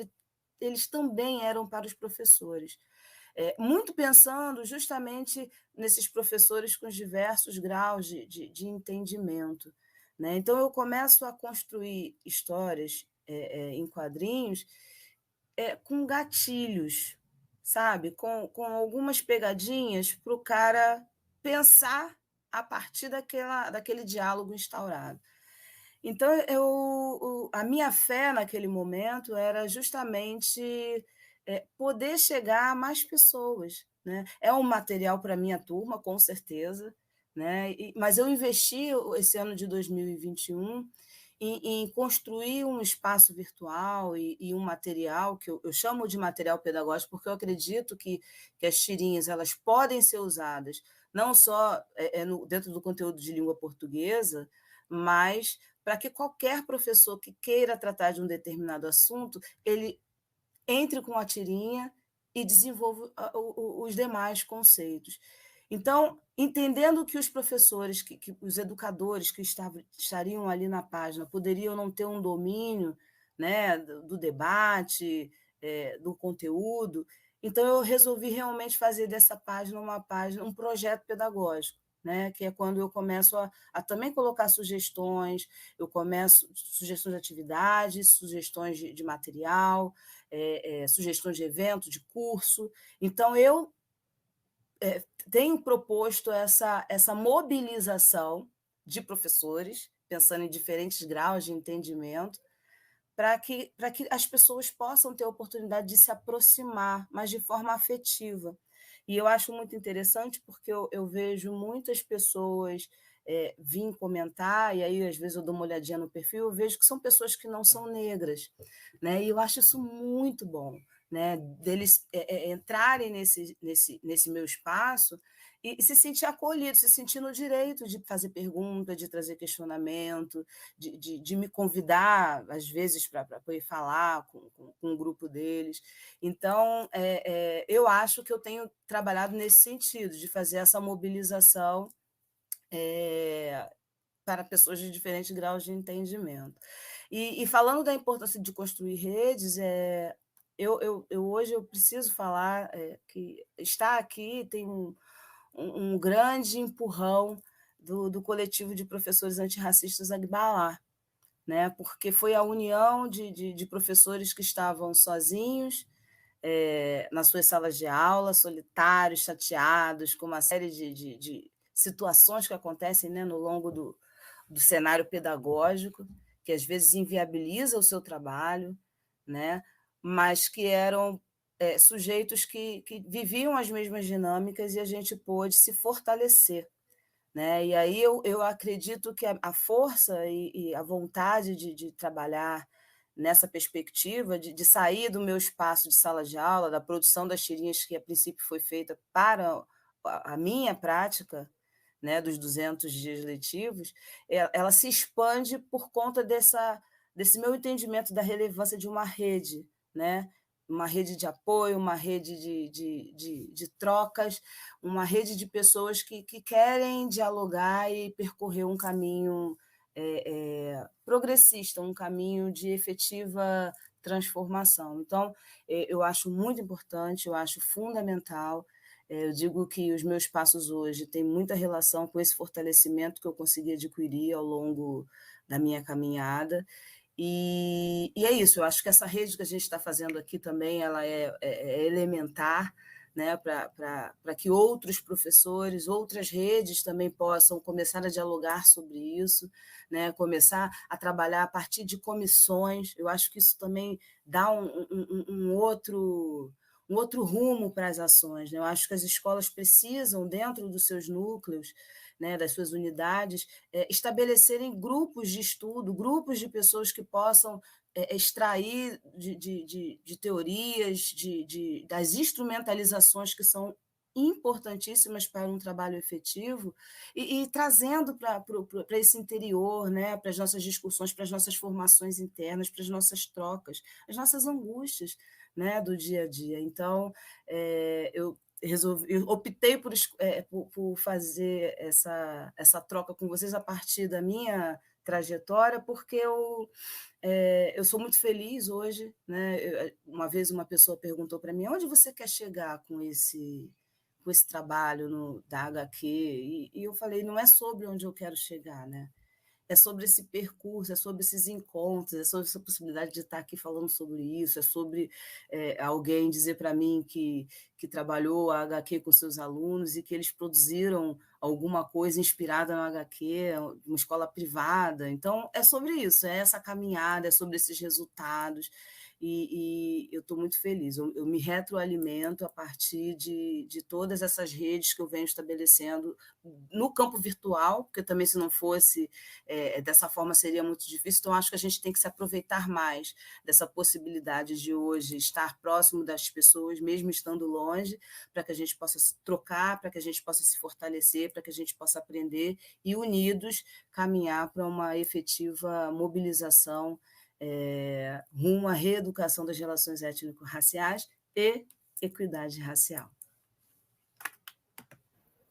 Speaker 4: eles também eram para os professores. Muito pensando justamente nesses professores com diversos graus de entendimento. Né? Então, eu começo a construir histórias em quadrinhos com gatilhos, sabe? Com algumas pegadinhas para o cara pensar a partir daquele diálogo instaurado. Então, a minha fé naquele momento era justamente poder chegar a mais pessoas. Né? É um material para a minha turma, com certeza, né? Mas eu investi esse ano de 2021 em construir um espaço virtual e um material que eu chamo de material pedagógico, porque eu acredito que as tirinhas elas podem ser usadas não só dentro do conteúdo de língua portuguesa, mas para que qualquer professor que queira tratar de um determinado assunto, ele entre com a tirinha e desenvolva os demais conceitos. Então, entendendo que os professores, que os educadores que estariam ali na página poderiam não ter um domínio, né, do debate, do conteúdo, então eu resolvi realmente fazer dessa página um projeto pedagógico. né? Que é quando eu começo a também colocar sugestões, sugestões de atividades, sugestões de material, sugestões de evento, de curso. Então, eu tenho proposto essa mobilização de professores, pensando em diferentes graus de entendimento, para que as pessoas possam ter a oportunidade de se aproximar, mas de forma afetiva. E eu acho muito interessante porque eu vejo muitas pessoas virem comentar, e aí às vezes eu dou uma olhadinha no perfil, eu vejo que são pessoas que não são negras, né? E eu acho isso muito bom, né? Deles entrarem nesse meu espaço e se sentir acolhido, se sentir no direito de fazer pergunta, de trazer questionamento, de me convidar, às vezes, para poder falar com um grupo deles. Então, eu acho que eu tenho trabalhado nesse sentido, de fazer essa mobilização para pessoas de diferentes graus de entendimento. E falando da importância de construir redes, hoje eu preciso falar que estar aqui tem um grande empurrão do coletivo de professores antirracistas Agbalá, né? Porque foi a união de professores que estavam sozinhos nas suas salas de aula, solitários, chateados, com uma série de situações que acontecem, né, no longo do cenário pedagógico, que às vezes inviabiliza o seu trabalho, né? Mas que eram sujeitos que viviam as mesmas dinâmicas e a gente pôde se fortalecer, né? E aí eu acredito que a força e a vontade de trabalhar nessa perspectiva, de sair do meu espaço de sala de aula, da produção das tirinhas que a princípio foi feita para a minha prática, né, dos 200 dias letivos, ela se expande por conta desse meu entendimento da relevância de uma rede, né? Uma rede de apoio, uma rede de trocas, uma rede de pessoas que querem dialogar e percorrer um caminho progressista, um caminho de efetiva transformação. Então, eu acho muito importante, eu acho fundamental. Eu digo que os meus passos hoje têm muita relação com esse fortalecimento que eu consegui adquirir ao longo da minha caminhada. E é isso, eu acho que essa rede que a gente está fazendo aqui também ela é elementar, né, para que outros professores, outras redes também possam começar a dialogar sobre isso, né, começar a trabalhar a partir de comissões. Eu acho que isso também dá um outro rumo para as ações, né? Eu acho que as escolas precisam, dentro dos seus núcleos, né, das suas unidades, estabelecerem grupos de estudo, grupos de pessoas que possam extrair de teorias, das instrumentalizações que são importantíssimas para um trabalho efetivo e trazendo para esse interior, né, para as nossas discussões, para as nossas formações internas, para as nossas trocas, as nossas angústias, né, do dia a dia. Então, eu optei por fazer essa troca com vocês a partir da minha trajetória, porque eu sou muito feliz hoje, né? Uma vez uma pessoa perguntou para mim: onde você quer chegar com esse trabalho da HQ? E eu falei: não é sobre onde eu quero chegar, né? É sobre esse percurso, é sobre esses encontros, é sobre essa possibilidade de estar aqui falando sobre isso, é sobre alguém dizer para mim que trabalhou a HQ com seus alunos e que eles produziram alguma coisa inspirada no HQ, uma escola privada. Então, é sobre isso, é essa caminhada, é sobre esses resultados. E eu estou muito feliz. Eu me retroalimento a partir de todas essas redes que eu venho estabelecendo no campo virtual, porque também, se não fosse dessa forma, seria muito difícil. Então, acho que a gente tem que se aproveitar mais dessa possibilidade de hoje estar próximo das pessoas, mesmo estando longe, para que a gente possa se trocar, para que a gente possa se fortalecer, para que a gente possa aprender e, unidos, caminhar para uma efetiva mobilização rumo à reeducação das relações étnico-raciais e equidade racial.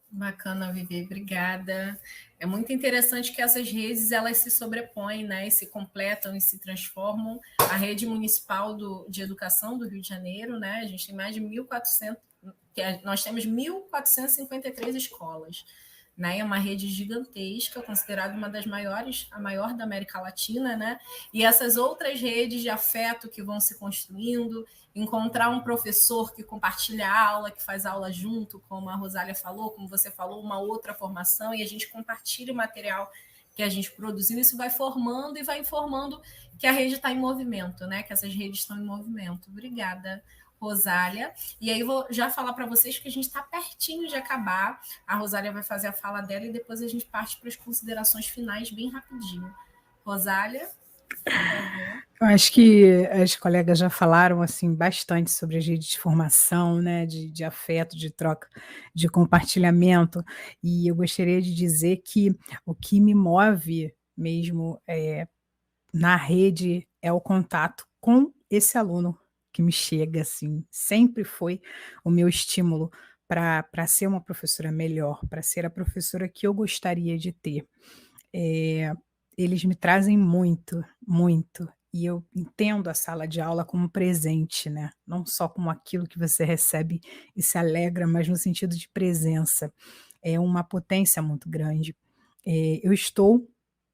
Speaker 1: Bacana, Vivi, obrigada. É muito interessante que essas redes elas se sobrepõem, né, e se completam e se transformam. A rede municipal de educação do Rio de Janeiro, né, a gente tem mais de 1.400, nós temos 1.453 escolas, né? É uma rede gigantesca, considerada uma das maiores, a maior da América Latina, né? E essas outras redes de afeto que vão se construindo, encontrar um professor que compartilha a aula, que faz aula junto, como a Rosália falou, como você falou, uma outra formação, e a gente compartilha o material que a gente produziu, isso vai formando e vai informando que a rede está em movimento, né? Que essas redes estão em movimento. Obrigada, Rosália. E aí vou já falar para vocês que a gente está pertinho de acabar. A Rosália vai fazer a fala dela e depois a gente parte para as considerações finais bem rapidinho. Rosália, por favor.
Speaker 5: Eu acho que as colegas já falaram assim bastante sobre as redes de formação, né, de afeto, de troca, de compartilhamento, e eu gostaria de dizer que o que me move mesmo na rede é o contato com esse aluno que me chega, assim, sempre foi o meu estímulo para ser uma professora melhor, para ser a professora que eu gostaria de ter. Eh, Eles me trazem muito, muito, e eu entendo a sala de aula como presente, né, não só como aquilo que você recebe e se alegra, mas no sentido de presença. É uma potência muito grande. Eu estou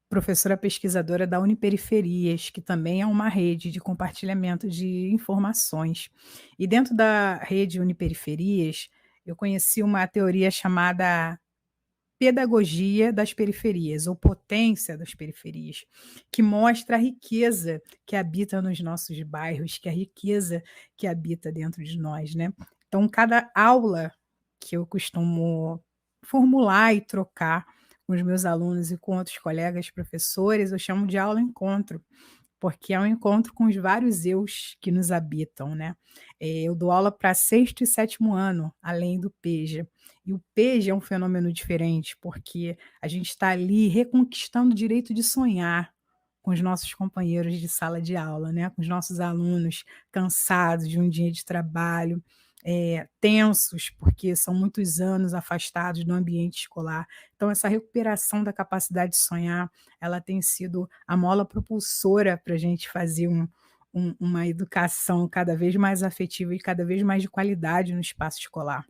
Speaker 5: professora pesquisadora da Uniperiferias, que também é uma rede de compartilhamento de informações. E dentro da rede Uniperiferias, eu conheci uma teoria chamada pedagogia das periferias, ou potência das periferias, que mostra a riqueza que habita nos nossos bairros, que é a riqueza que habita dentro de nós, né. Então cada aula que eu costumo formular e trocar com os meus alunos e com outros colegas professores, eu chamo de aula encontro, porque é um encontro com os vários eus que nos habitam, né. Eu dou aula para sexto e sétimo ano, além do PEJA. E o PEJA é um fenômeno diferente, porque a gente está ali reconquistando o direito de sonhar com os nossos companheiros de sala de aula, né, com os nossos alunos cansados de um dia de trabalho, tensos, porque são muitos anos afastados do ambiente escolar. Então essa recuperação da capacidade de sonhar, ela tem sido a mola propulsora para a gente fazer uma educação cada vez mais afetiva e cada vez mais de qualidade no espaço escolar.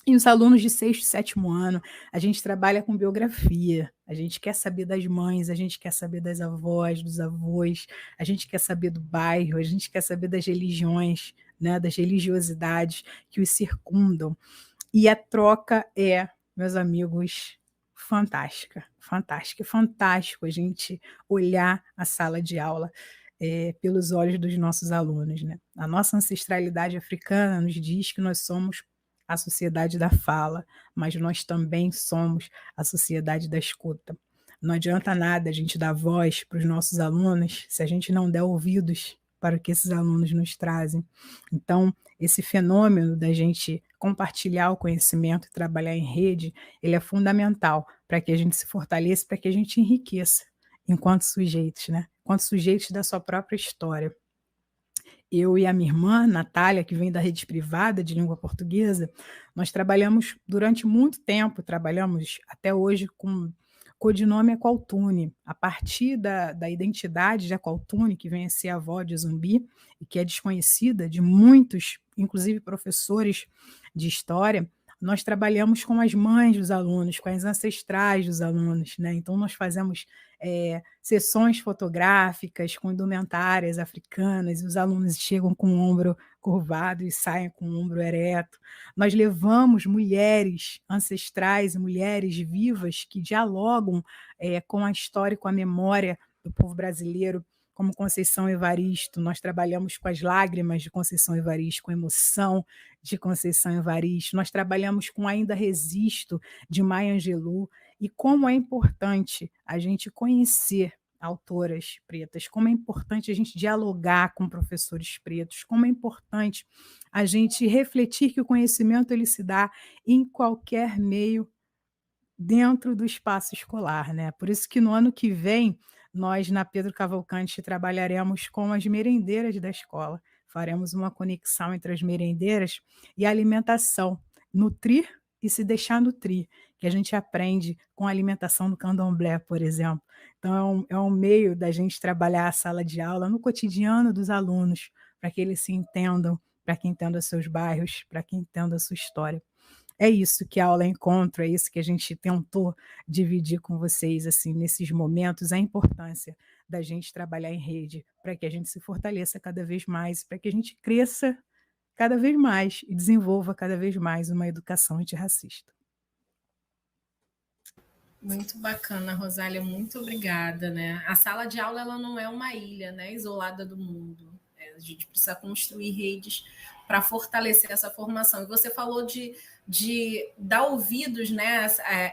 Speaker 5: E os alunos de sexto e sétimo ano, a gente trabalha com biografia, a gente quer saber das mães, a gente quer saber das avós, dos avós, a gente quer saber do bairro, a gente quer saber das religiões, né, das religiosidades que os circundam. E a troca é, meus amigos, fantástica, fantástica, é fantástico a gente olhar a sala de aula pelos olhos dos nossos alunos, né. A nossa ancestralidade africana nos diz que nós somos a sociedade da fala, mas nós também somos a sociedade da escuta. Não adianta nada a gente dar voz para os nossos alunos se a gente não der ouvidos para o que esses alunos nos trazem. Então, esse fenômeno da gente compartilhar o conhecimento e trabalhar em rede, ele é fundamental para que a gente se fortaleça, para que a gente enriqueça enquanto sujeitos, né? Enquanto sujeitos da sua própria história. Eu e a minha irmã, Natália, que vem da rede privada de língua portuguesa, nós trabalhamos durante muito tempo, trabalhamos até hoje com codinome Aqualtune, a partir da identidade de Aqualtune, que vem a ser a avó de Zumbi, e que é desconhecida de muitos, inclusive professores de história, nós trabalhamos com as mães dos alunos, com as ancestrais dos alunos, né? Então nós fazemos sessões fotográficas com indumentárias africanas, e os alunos chegam com o ombro curvado e saem com o ombro ereto. Nós levamos mulheres ancestrais e mulheres vivas que dialogam com a história e com a memória do povo brasileiro, como Conceição Evaristo. Nós trabalhamos com as lágrimas de Conceição Evaristo, com a emoção de Conceição Evaristo. Nós trabalhamos com Ainda Resisto, de Maya Angelou, e como é importante a gente conhecer autoras pretas, como é importante a gente dialogar com professores pretos, como é importante a gente refletir que o conhecimento ele se dá em qualquer meio dentro do espaço escolar, né? Por isso que no ano que vem, nós na Pedro Cavalcante trabalharemos com as merendeiras da escola. Faremos uma conexão entre as merendeiras e a alimentação, nutrir e se deixar nutrir, que a gente aprende com a alimentação do candomblé, por exemplo. Então, é um meio da gente trabalhar a sala de aula no cotidiano dos alunos, para que eles se entendam, para que entendam seus bairros, para que entendam a sua história. é isso que a aula é encontro, é isso que a gente tentou dividir com vocês, assim, nesses momentos, a importância da gente trabalhar em rede, para que a gente se fortaleça cada vez mais, para que a gente cresça cada vez mais e desenvolva cada vez mais uma educação antirracista.
Speaker 1: Muito bacana, Rosália, muito obrigada, né? A sala de aula ela não é uma ilha, né, isolada do mundo. A gente precisa construir redes para fortalecer essa formação. E você falou de dar ouvidos, né,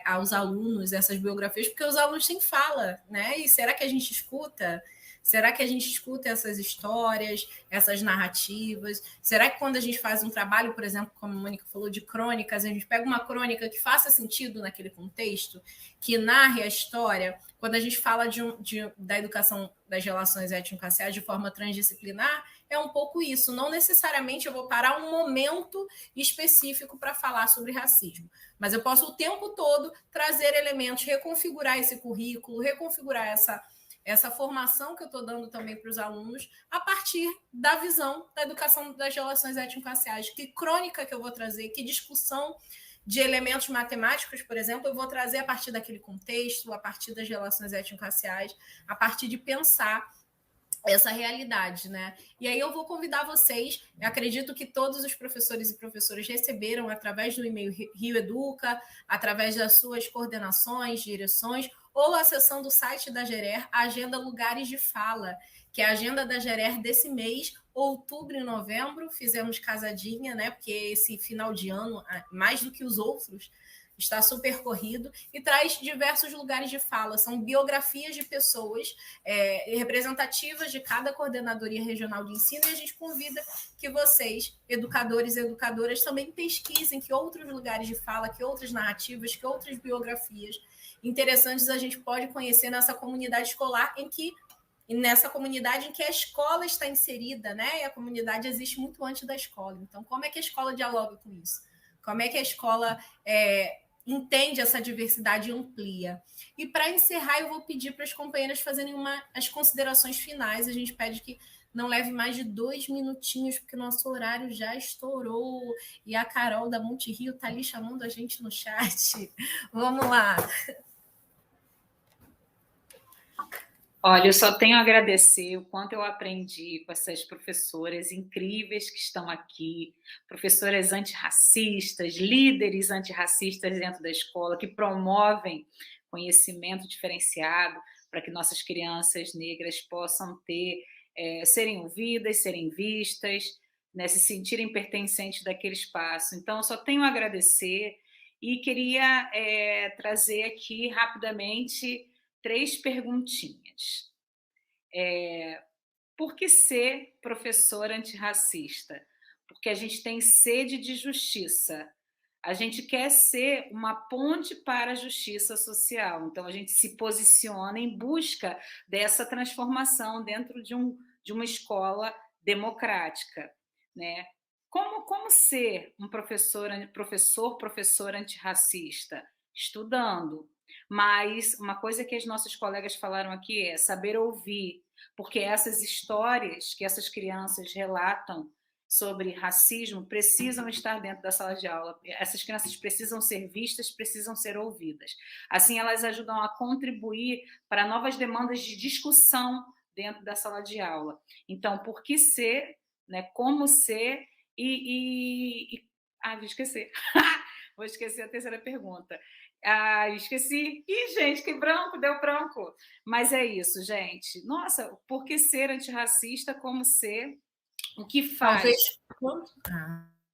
Speaker 1: aos alunos, essas biografias, porque os alunos têm fala, né? E será que a gente escuta? Será que a gente escuta essas histórias, essas narrativas? Será que quando a gente faz um trabalho, por exemplo, como a Mônica falou, de crônicas, a gente pega uma crônica que faça sentido naquele contexto, que narre a história? Quando a gente fala da educação das relações étnico-raciais de forma transdisciplinar, é um pouco isso. Não necessariamente eu vou parar um momento específico para falar sobre racismo, mas eu posso o tempo todo trazer elementos, reconfigurar esse currículo, reconfigurar essa formação que eu estou dando também para os alunos a partir da visão da educação das relações étnico-raciais. Que crônica que eu vou trazer, que discussão de elementos matemáticos, por exemplo, eu vou trazer a partir daquele contexto, a partir das relações étnico-raciais, a partir de pensar essa realidade, né? E aí eu vou convidar vocês, eu acredito que todos os professores e professoras receberam através do e-mail Rio Educa, através das suas coordenações, direções, ou acessando do site da Gerer, a agenda Lugares de Fala, que é a agenda da Gerer desse mês, outubro e novembro, fizemos casadinha, né? Porque esse final de ano, mais do que os outros, está super corrido, e traz diversos lugares de fala, são biografias de pessoas representativas de cada coordenadoria regional de ensino, e a gente convida que vocês, educadores e educadoras, também pesquisem que outros lugares de fala, que outras narrativas, que outras biografias interessantes a gente pode conhecer nessa comunidade escolar nessa comunidade em que a escola está inserida, né? E a comunidade existe muito antes da escola. Então, como é que a escola dialoga com isso? Como é que a escola entende essa diversidade e amplia? E para encerrar, eu vou pedir para as companheiras fazerem as considerações finais. A gente pede que não leve mais de 2 minutinhos, porque nosso horário já estourou. E a Carol da Monte Rio está ali chamando a gente no chat. Vamos lá.
Speaker 2: Olha, eu só tenho a agradecer o quanto eu aprendi com essas professoras incríveis que estão aqui, professoras antirracistas, líderes antirracistas dentro da escola, que promovem conhecimento diferenciado para que nossas crianças negras possam serem ouvidas, serem vistas, né, se sentirem pertencentes daquele espaço. Então, eu só tenho a agradecer e queria trazer aqui rapidamente 3 perguntinhas. Por que ser professor antirracista? Porque a gente tem sede de justiça. A gente quer ser uma ponte para a justiça social. Então, a gente se posiciona em busca dessa transformação dentro de uma escola democrática, né? Como ser um professor antirracista? Estudando. Mas uma coisa que as nossas colegas falaram aqui é saber ouvir, porque essas histórias que essas crianças relatam sobre racismo precisam estar dentro da sala de aula. Essas crianças precisam ser vistas, precisam ser ouvidas. Assim, elas ajudam a contribuir para novas demandas de discussão dentro da sala de aula. Então, por que ser, né? Como ser vou esquecer. Vou esquecer a terceira pergunta. Esqueci. Ih, gente, que branco, deu branco. Mas é isso, gente. Nossa, por que ser antirracista? Como ser? O que faz?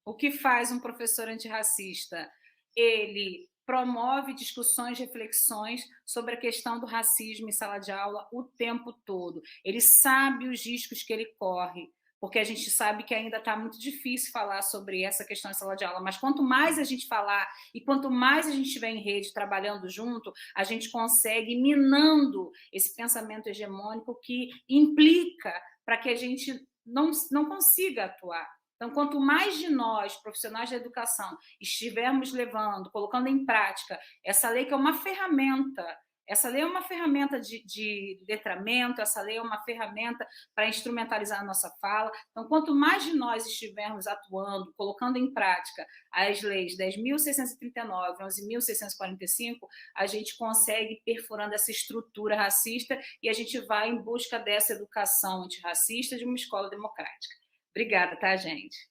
Speaker 2: O que faz um professor antirracista? Ele promove discussões, reflexões sobre a questão do racismo em sala de aula o tempo todo. Ele sabe os riscos que ele corre, porque a gente sabe que ainda está muito difícil falar sobre essa questão em sala de aula, mas quanto mais a gente falar e quanto mais a gente estiver em rede trabalhando junto, a gente consegue ir minando esse pensamento hegemônico que implica para que a gente não consiga atuar. Então, quanto mais de nós, profissionais da educação, estivermos levando, colocando em prática essa lei, que é uma ferramenta, Essa lei é uma ferramenta de letramento, essa lei é uma ferramenta para instrumentalizar a nossa fala. Então, quanto mais de nós estivermos atuando, colocando em prática as leis 10.639, 11.645, a gente consegue perfurando essa estrutura racista e a gente vai em busca dessa educação antirracista de uma escola democrática. Obrigada, tá, gente?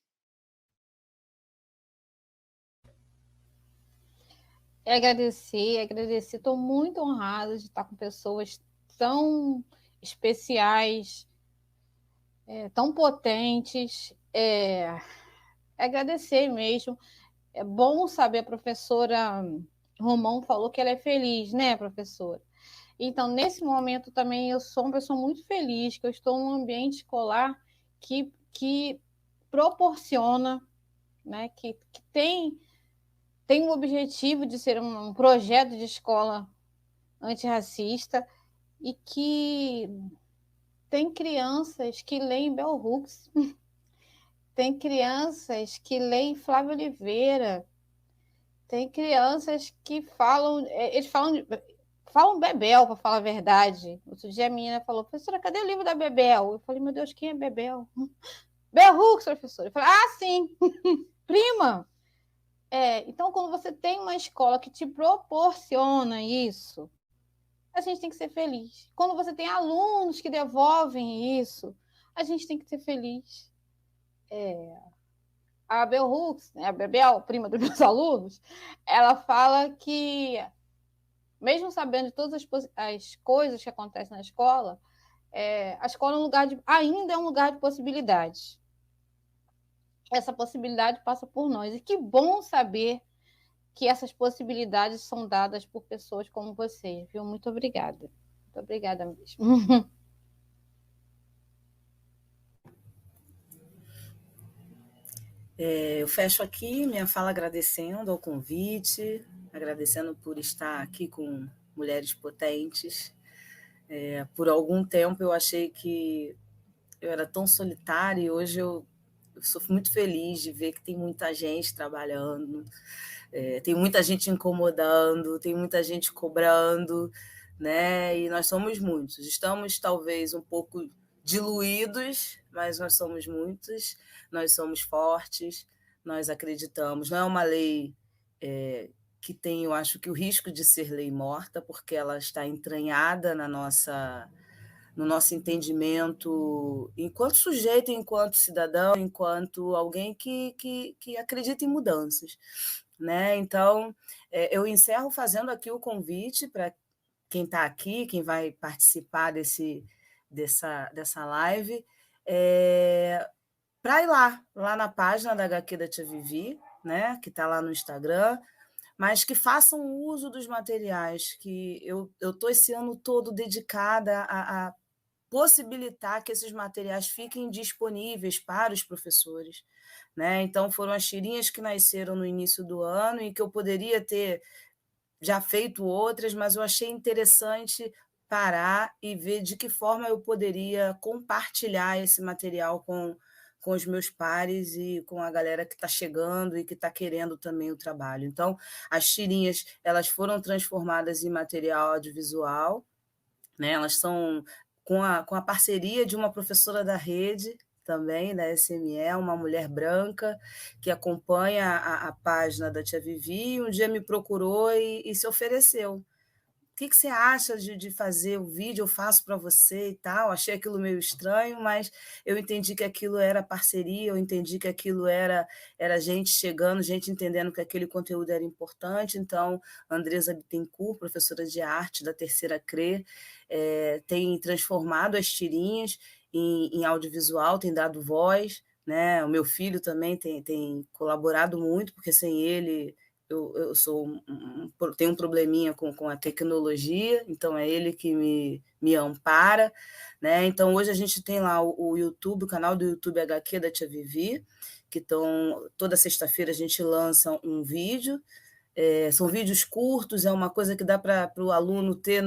Speaker 3: Agradecer. Estou muito honrada de estar com pessoas tão especiais, tão potentes. Agradecer mesmo. É bom saber, a professora Romão falou que ela é feliz, né, professora? Então, nesse momento também, eu sou uma pessoa muito feliz, que eu estou num ambiente escolar que proporciona, né, que tem o objetivo de ser um projeto de escola antirracista e que tem crianças que leem Bell Hooks, tem crianças que leem Flávio Oliveira, tem crianças que falam, eles falam Bebel, para falar a verdade. Outro dia a menina falou, professora, cadê o livro da Bebel? Eu falei, meu Deus, quem é Bebel? Bell Hooks, professora. Eu falei, sim, prima. Então, quando você tem uma escola que te proporciona isso, a gente tem que ser feliz. Quando você tem alunos que devolvem isso, a gente tem que ser feliz. A Bell Hooks, né, a Bebel, prima dos meus alunos, ela fala que, mesmo sabendo de todas as coisas que acontecem na escola, a escola ainda é um lugar de possibilidades. Essa possibilidade passa por nós. E que bom saber que essas possibilidades são dadas por pessoas como você, viu? Muito obrigada. Muito obrigada mesmo.
Speaker 4: Eu fecho aqui minha fala agradecendo ao convite, agradecendo por estar aqui com mulheres potentes. Por algum tempo eu achei que eu era tão solitária e hoje eu sou muito feliz de ver que tem muita gente trabalhando, tem muita gente incomodando, tem muita gente cobrando, né? E nós somos muitos. Estamos talvez um pouco diluídos, mas nós somos muitos, nós somos fortes, nós acreditamos. Não é uma lei que tem, eu acho que o risco de ser lei morta, porque ela está entranhada no nosso entendimento enquanto sujeito, enquanto cidadão, enquanto alguém que acredita em mudanças, né? Então, eu encerro fazendo aqui o convite para quem está aqui, quem vai participar dessa live, para ir lá na página da HQ da Tia Vivi, né, que está lá no Instagram, mas que façam uso dos materiais, que eu estou esse ano todo dedicada a possibilitar que esses materiais fiquem disponíveis para os professores, né? Então, foram as tirinhas que nasceram no início do ano e que eu poderia ter já feito outras, mas eu achei interessante parar e ver de que forma eu poderia compartilhar esse material com os meus pares e com a galera que está chegando e que está querendo também o trabalho. Então, as tirinhas elas foram transformadas em material audiovisual, né? Elas são com a parceria de uma professora da rede, também, da SME, uma mulher branca, que acompanha a página da Tia Vivi, e um dia me procurou e se ofereceu. O que você acha de fazer o vídeo? Eu faço para você e tal. Achei aquilo meio estranho, mas eu entendi que aquilo era parceria, eu entendi que aquilo era gente chegando, gente entendendo que aquele conteúdo era importante. Então, Andresa Bittencourt, professora de arte da Terceira CRE, tem transformado as tirinhas em audiovisual, tem dado voz, né? O meu filho também tem colaborado muito, porque sem ele eu tenho um probleminha com a tecnologia, então é ele que me ampara, né? Então hoje a gente tem lá o YouTube, o canal do YouTube HQ da Tia Vivi, que toda sexta-feira a gente lança um vídeo. São vídeos curtos, é uma coisa que dá para o aluno ter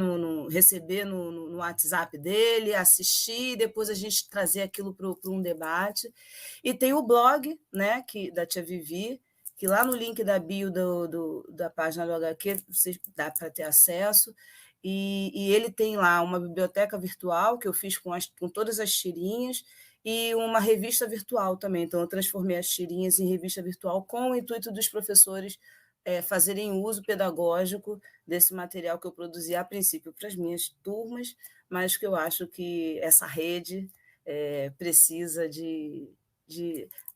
Speaker 4: receber no WhatsApp dele, assistir, depois a gente trazer aquilo para um debate. E tem o blog, né, da Tia Vivi, que lá no link da bio da página do HQ você dá para ter acesso, e ele tem lá uma biblioteca virtual que eu fiz com todas as tirinhas e uma revista virtual também. Então, eu transformei as tirinhas em revista virtual com o intuito dos professores fazerem uso pedagógico desse material que eu produzi a princípio para as minhas turmas, mas que eu acho que essa rede precisa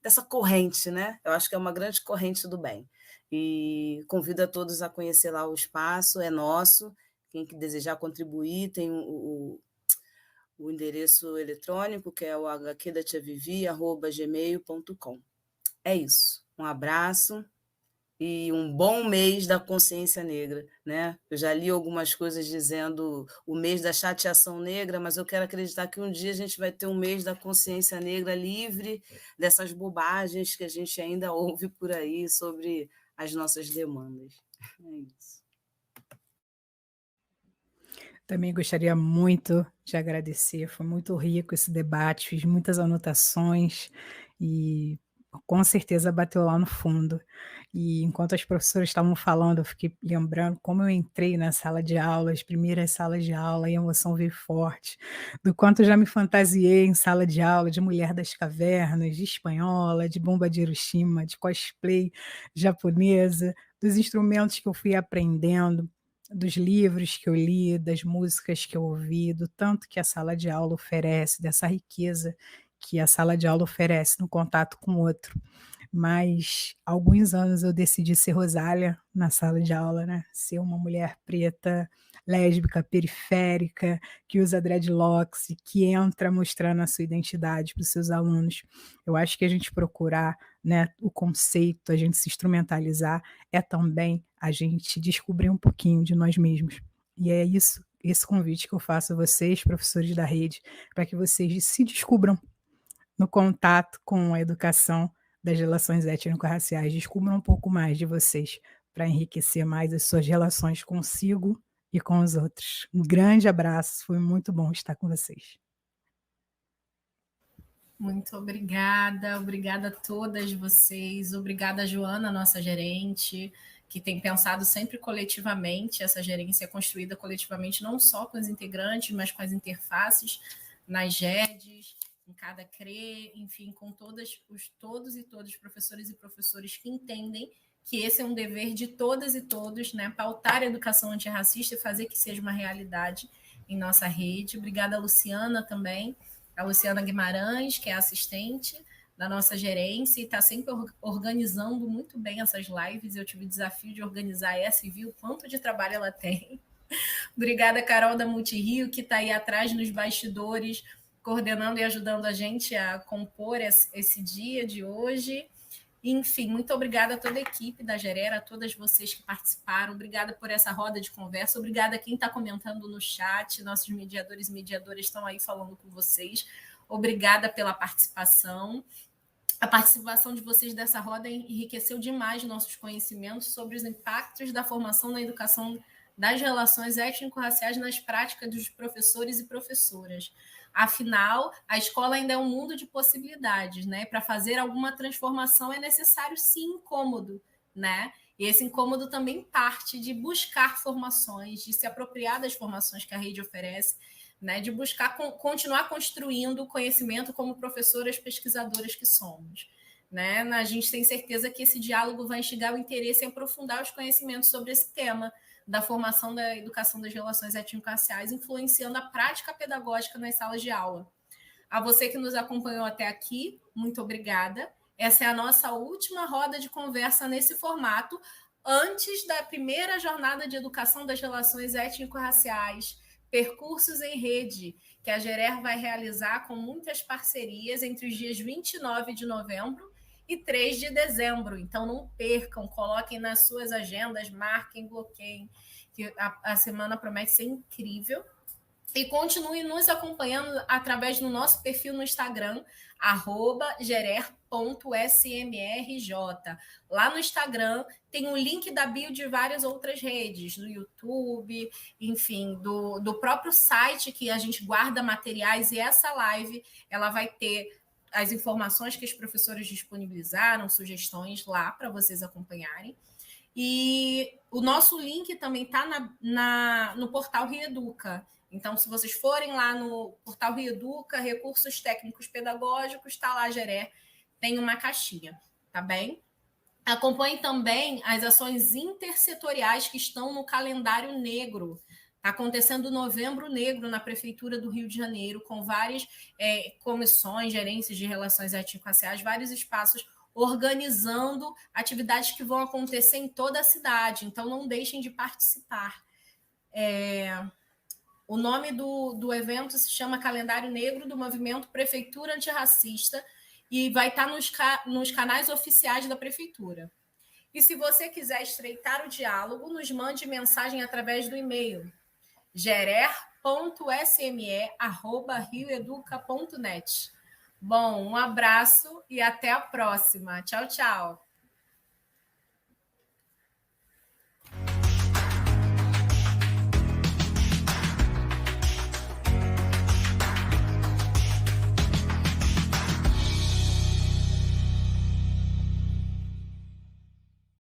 Speaker 4: dessa corrente, né? Eu acho que é uma grande corrente do bem. E convido a todos a conhecer lá o espaço, é nosso. Quem que desejar contribuir tem o endereço eletrônico, que é o hqdatiavivi@gmail.com. É isso. Um abraço e um bom mês da consciência negra, né? Eu já li algumas coisas dizendo o mês da chateação negra, mas eu quero acreditar que um dia a gente vai ter um mês da consciência negra livre dessas bobagens que a gente ainda ouve por aí sobre as nossas demandas. É isso.
Speaker 5: Também gostaria muito de agradecer, foi muito rico esse debate, fiz muitas anotações e com certeza bateu lá no fundo. E enquanto as professoras estavam falando, eu fiquei lembrando como eu entrei na sala de aula, as primeiras salas de aula, e a emoção veio forte, do quanto eu já me fantasiei em sala de aula de Mulher das Cavernas, de espanhola, de bomba de Hiroshima, de cosplay japonesa, dos instrumentos que eu fui aprendendo, dos livros que eu li, das músicas que eu ouvi, do tanto que a sala de aula oferece, dessa riqueza que a sala de aula oferece no contato com o outro. Mas há alguns anos eu decidi ser Rosália na sala de aula, né? Ser uma mulher preta, lésbica, periférica, que usa dreadlocks e que entra mostrando a sua identidade para os seus alunos. Eu acho que a gente procurar, né, o conceito, a gente se instrumentalizar, é também a gente descobrir um pouquinho de nós mesmos. E é isso, esse convite que eu faço a vocês, professores da rede, para que vocês se descubram no contato com a educação das relações étnico-raciais. Descubram um pouco mais de vocês para enriquecer mais as suas relações consigo e com os outros. Um grande abraço, foi muito bom estar com vocês.
Speaker 1: Muito obrigada a todas vocês, obrigada Joana, nossa gerente, que tem pensado sempre coletivamente, essa gerência é construída coletivamente não só com os integrantes, mas com as interfaces nas GEDs, em cada CRE, enfim, com todos e todos professores e professores que entendem que esse é um dever de todas e todos, né, pautar a educação antirracista e fazer que seja uma realidade em nossa rede. Obrigada, Luciana, também, a Luciana Guimarães, que é assistente da nossa gerência e está sempre organizando muito bem essas lives. Eu tive o desafio de organizar essa e vi o quanto de trabalho ela tem. Obrigada, Carol da Multirio, que está aí atrás nos bastidores, coordenando e ajudando a gente a compor esse dia de hoje. Enfim, muito obrigada a toda a equipe da Gerera, a todas vocês que participaram, obrigada por essa roda de conversa, obrigada a quem está comentando no chat, nossos mediadores e mediadoras estão aí falando com vocês, obrigada pela participação. A participação de vocês dessa roda enriqueceu demais nossos conhecimentos sobre os impactos da formação na educação das relações étnico-raciais nas práticas dos professores e professoras. Afinal, a escola ainda é um mundo de possibilidades, né? Para fazer alguma transformação é necessário, sim, incômodo, né? E esse incômodo também parte de buscar formações, de se apropriar das formações que a rede oferece, né? De buscar continuar construindo o conhecimento como professoras pesquisadoras que somos. Né? A gente tem certeza que esse diálogo vai instigar o interesse em aprofundar os conhecimentos sobre esse tema, da formação da educação das relações étnico-raciais, influenciando a prática pedagógica nas salas de aula. A você que nos acompanhou até aqui, muito obrigada. Essa é a nossa última roda de conversa nesse formato, antes da primeira jornada de educação das relações étnico-raciais, Percursos em Rede, que a Gerer vai realizar com muitas parcerias entre os dias 29 de novembro e 3 de dezembro. Então, não percam, coloquem nas suas agendas, marquem, bloqueiem, que a semana promete ser incrível. E continue nos acompanhando através do nosso perfil no Instagram, @gerer.smrj. Lá no Instagram tem um link da bio de várias outras redes, do YouTube, enfim, do próprio site que a gente guarda materiais, e essa live ela vai ter as informações que os professores disponibilizaram, sugestões lá para vocês acompanharem. E o nosso link também está no portal Reeduca. Então, se vocês forem lá no portal Reeduca, recursos técnicos pedagógicos, está lá, Geré, tem uma caixinha, tá bem? Acompanhe também as ações intersetoriais que estão no calendário negro. Está acontecendo o Novembro Negro na Prefeitura do Rio de Janeiro, com várias comissões, gerências de relações étnico-raciais, vários espaços organizando atividades que vão acontecer em toda a cidade. Então, não deixem de participar. O nome do evento se chama Calendário Negro do Movimento Prefeitura Antirracista e vai estar nos canais oficiais da Prefeitura. E se você quiser estreitar o diálogo, nos mande mensagem através do e-mail gerer.sme@rioeduca.net. Bom, um abraço e até a próxima. Tchau, tchau.